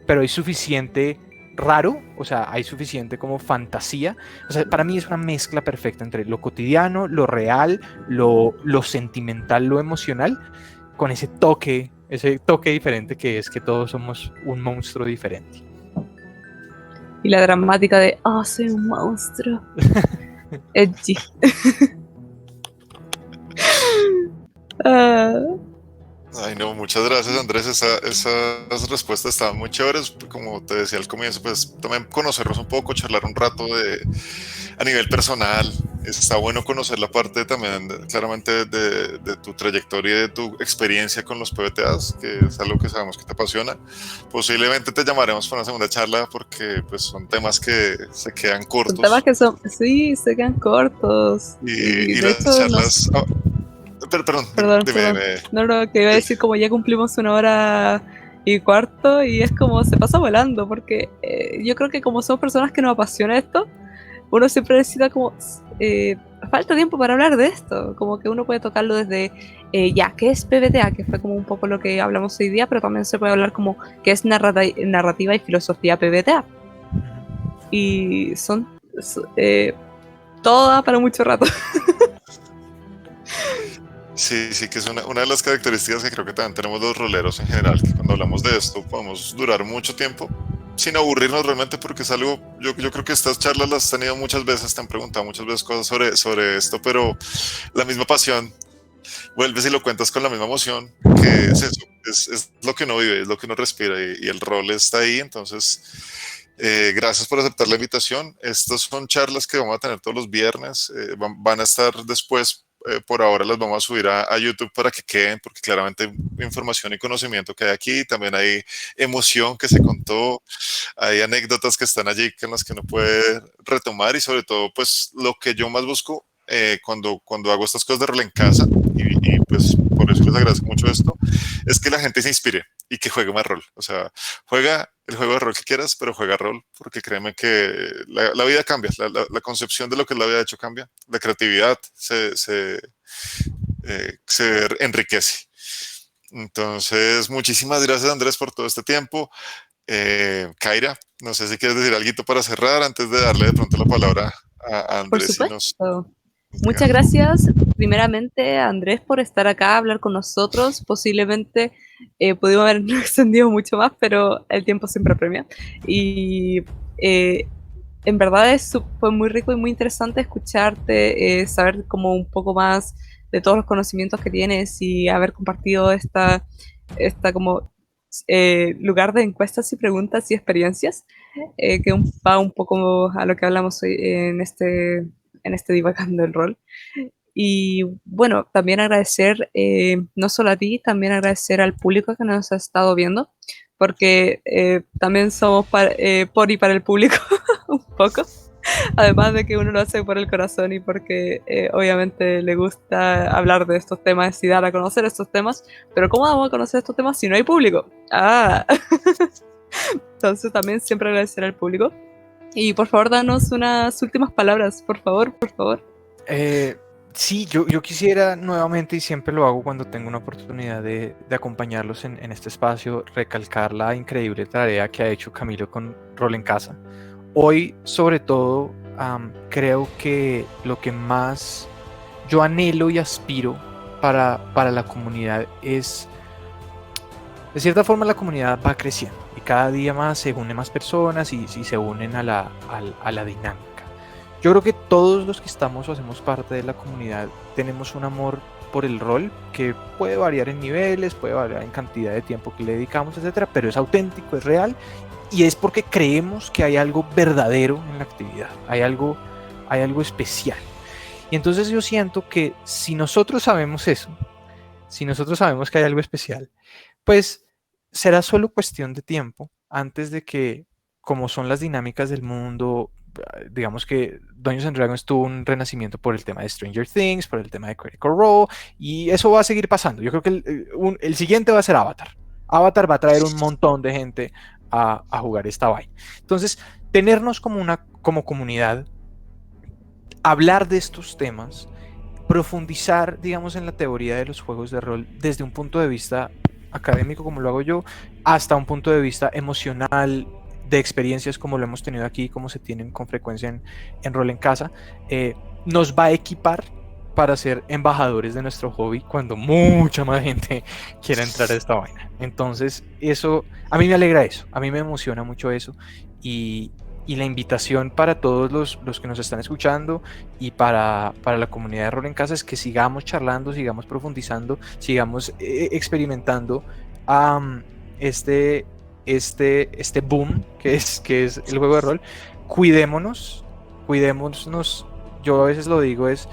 pero hay suficiente raro, o sea, hay suficiente como fantasía. O sea, para mí es una mezcla perfecta entre lo cotidiano, lo real, lo sentimental, lo emocional, con ese toque diferente que es que todos somos un monstruo diferente. Y la dramática de, soy un monstruo. Edgy. Ay, no, muchas gracias, Andrés. Esas respuestas estaban muy chéveres. Como te decía al comienzo, pues también conocernos un poco, charlar un rato a nivel personal. Está bueno conocer la parte también, claramente, de tu trayectoria y de tu experiencia con los PBTAs, que es algo que sabemos que te apasiona. Posiblemente te llamaremos para una segunda charla porque pues, son temas que se quedan cortos. Son temas que se quedan cortos. Y las charlas... Perdón. No, que iba a decir, como ya cumplimos 1 hora y cuarto, y es como se pasa volando, porque yo creo que como somos personas que nos apasiona esto, uno siempre necesita como falta tiempo para hablar de esto, como que uno puede tocarlo desde ya, ¿qué es PBTA? Que fue como un poco lo que hablamos hoy día, pero también se puede hablar como qué es narrativa y filosofía PBTA. Y son todo da para mucho rato. Sí, sí, que es una de las características que creo que también tenemos los roleros en general, que cuando hablamos de esto podemos durar mucho tiempo sin aburrirnos realmente, porque es algo, yo creo que estas charlas las has tenido muchas veces, te han preguntado muchas veces cosas sobre esto, pero la misma pasión, vuelves y lo cuentas con la misma emoción, que es eso, es lo que uno vive, es lo que uno respira y el rol está ahí, entonces gracias por aceptar la invitación. Estas son charlas que vamos a tener todos los viernes. Van a estar después, por ahora las vamos a subir a YouTube para que queden, porque claramente hay información y conocimiento que hay aquí. También hay emoción que se contó, hay anécdotas que están allí en las que uno puede retomar y sobre todo, pues lo que yo más busco cuando hago estas cosas de rol en casa, y pues por eso les agradezco mucho esto, es que la gente se inspire y que juegue más rol. O sea, juega el juego de rol que quieras, pero juega rol, porque créeme que la vida cambia, la concepción de lo que es la vida de hecho cambia, la creatividad se enriquece. Entonces, muchísimas gracias Andrés por todo este tiempo. Kaira, no sé si quieres decir algo para cerrar antes de darle de pronto la palabra a Por Andrés y supuesto. nos diga. Muchas gracias, primeramente, a Andrés, por estar acá a hablar con nosotros. Posiblemente pudimos habernos extendido mucho más, pero el tiempo siempre apremia. Y en verdad fue muy rico y muy interesante escucharte, saber como un poco más de todos los conocimientos que tienes y haber compartido esta como lugar de encuestas y preguntas y experiencias, que va un poco a lo que hablamos hoy en este divagando el rol. Y bueno, también agradecer, no solo a ti, también agradecer al público que nos ha estado viendo, porque también somos por y para el público un poco, además de que uno lo hace por el corazón y porque obviamente le gusta hablar de estos temas y dar a conocer estos temas, pero ¿cómo vamos a conocer estos temas si no hay público? Entonces también siempre agradecer al público. Y por favor, danos unas últimas palabras, por favor, por favor. Sí, yo quisiera nuevamente, y siempre lo hago cuando tengo una oportunidad de acompañarlos en este espacio, recalcar la increíble tarea que ha hecho Camilo con Rol en Casa. Hoy, sobre todo, creo que lo que más yo anhelo y aspiro para la comunidad es, de cierta forma, la comunidad va creciendo y cada día más se unen más personas y se unen a la dinámica. Yo creo que todos los que estamos o hacemos parte de la comunidad tenemos un amor por el rol que puede variar en niveles, puede variar en cantidad de tiempo que le dedicamos, etcétera, pero es auténtico, es real y es porque creemos que hay algo verdadero en la actividad, hay algo especial. Y entonces yo siento que si nosotros sabemos eso, si nosotros sabemos que hay algo especial, pues será solo cuestión de tiempo antes de que, como son las dinámicas del mundo, digamos que Dungeons and Dragons tuvo un renacimiento por el tema de Stranger Things, por el tema de Critical Role, y eso va a seguir pasando. Yo creo que el siguiente va a ser Avatar. Avatar va a traer un montón de gente a jugar esta vaina. Entonces, tenernos como comunidad, hablar de estos temas, profundizar, digamos, en la teoría de los juegos de rol desde un punto de vista académico, como lo hago yo, hasta un punto de vista emocional, de experiencias como lo hemos tenido aquí, como se tienen con frecuencia en Rol en Casa, nos va a equipar para ser embajadores de nuestro hobby cuando mucha más gente quiera entrar a esta vaina. Entonces, eso, a mí me alegra eso, a mí me emociona mucho eso y la invitación para todos los que nos están escuchando y para la comunidad de Rol en Casa es que sigamos charlando, sigamos profundizando, sigamos experimentando este boom que es el juego de rol. Cuidémonos, yo a veces lo digo, es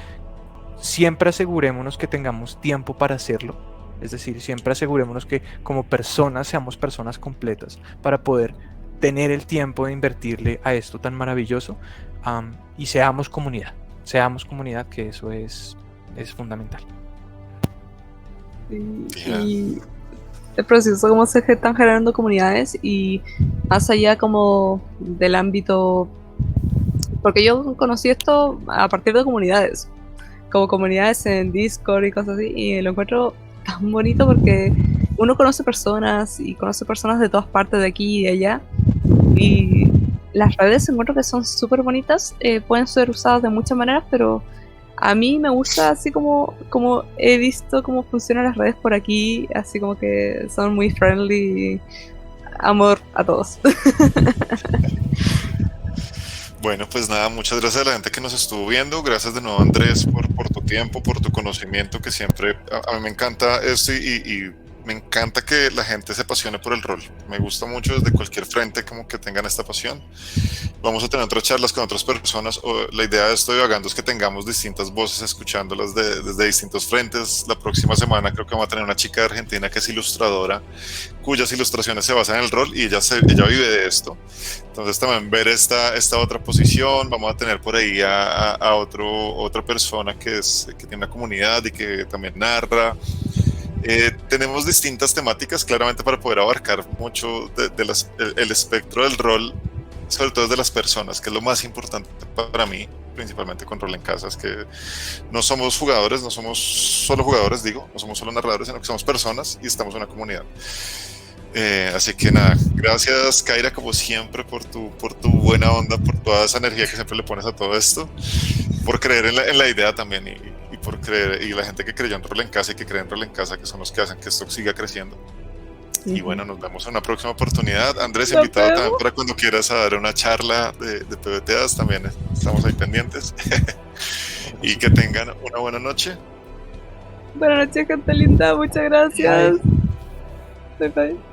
siempre asegurémonos que tengamos tiempo para hacerlo, es decir, siempre asegurémonos que como personas seamos personas completas para poder tener el tiempo de invertirle a esto tan maravilloso, y seamos comunidad, que eso es fundamental. Y es precioso cómo se están generando comunidades y más allá como del ámbito, porque yo conocí esto a partir de comunidades, como comunidades en Discord y cosas así, y lo encuentro tan bonito porque uno conoce personas y conoce personas de todas partes de aquí y de allá, y las redes encuentro que son súper bonitas, pueden ser usadas de muchas maneras, pero a mí me gusta así como he visto cómo funcionan las redes por aquí, así como que son muy friendly, amor a todos. Bueno, pues nada, muchas gracias a la gente que nos estuvo viendo. Gracias de nuevo, Andrés, por tu tiempo, por tu conocimiento, que siempre a mí me encanta esto y me encanta que la gente se apasione por el rol. Me gusta mucho desde cualquier frente como que tengan esta pasión. Vamos a tener otras charlas con otras personas. La idea de esto de Vagando es que tengamos distintas voces escuchándolas desde distintos frentes. La próxima semana creo que vamos a tener una chica de Argentina que es ilustradora, cuyas ilustraciones se basan en el rol y ella vive de esto. Entonces también ver esta otra posición. Vamos a tener por ahí a otra persona que tiene una comunidad y que también narra. Tenemos distintas temáticas claramente para poder abarcar mucho el espectro del rol, sobre todo de las personas, que es lo más importante para mí, principalmente con Rol en Casa, es que no somos jugadores, no somos solo jugadores, digo, no somos solo narradores, sino que somos personas y estamos en una comunidad. Así que nada, gracias Kaira como siempre por tu buena onda, por toda esa energía que siempre le pones a todo esto, por creer en la idea también y por creer, y la gente que creyó en Rol en Casa y que cree en Rol en Casa, que son los que hacen que esto siga creciendo. Y bueno, nos vemos en una próxima oportunidad. Andrés, invitado también para cuando quieras a dar una charla de PBTAs, también estamos ahí pendientes. Y que tengan una buena noche. Buenas noches, gente linda, muchas gracias. Bye bye.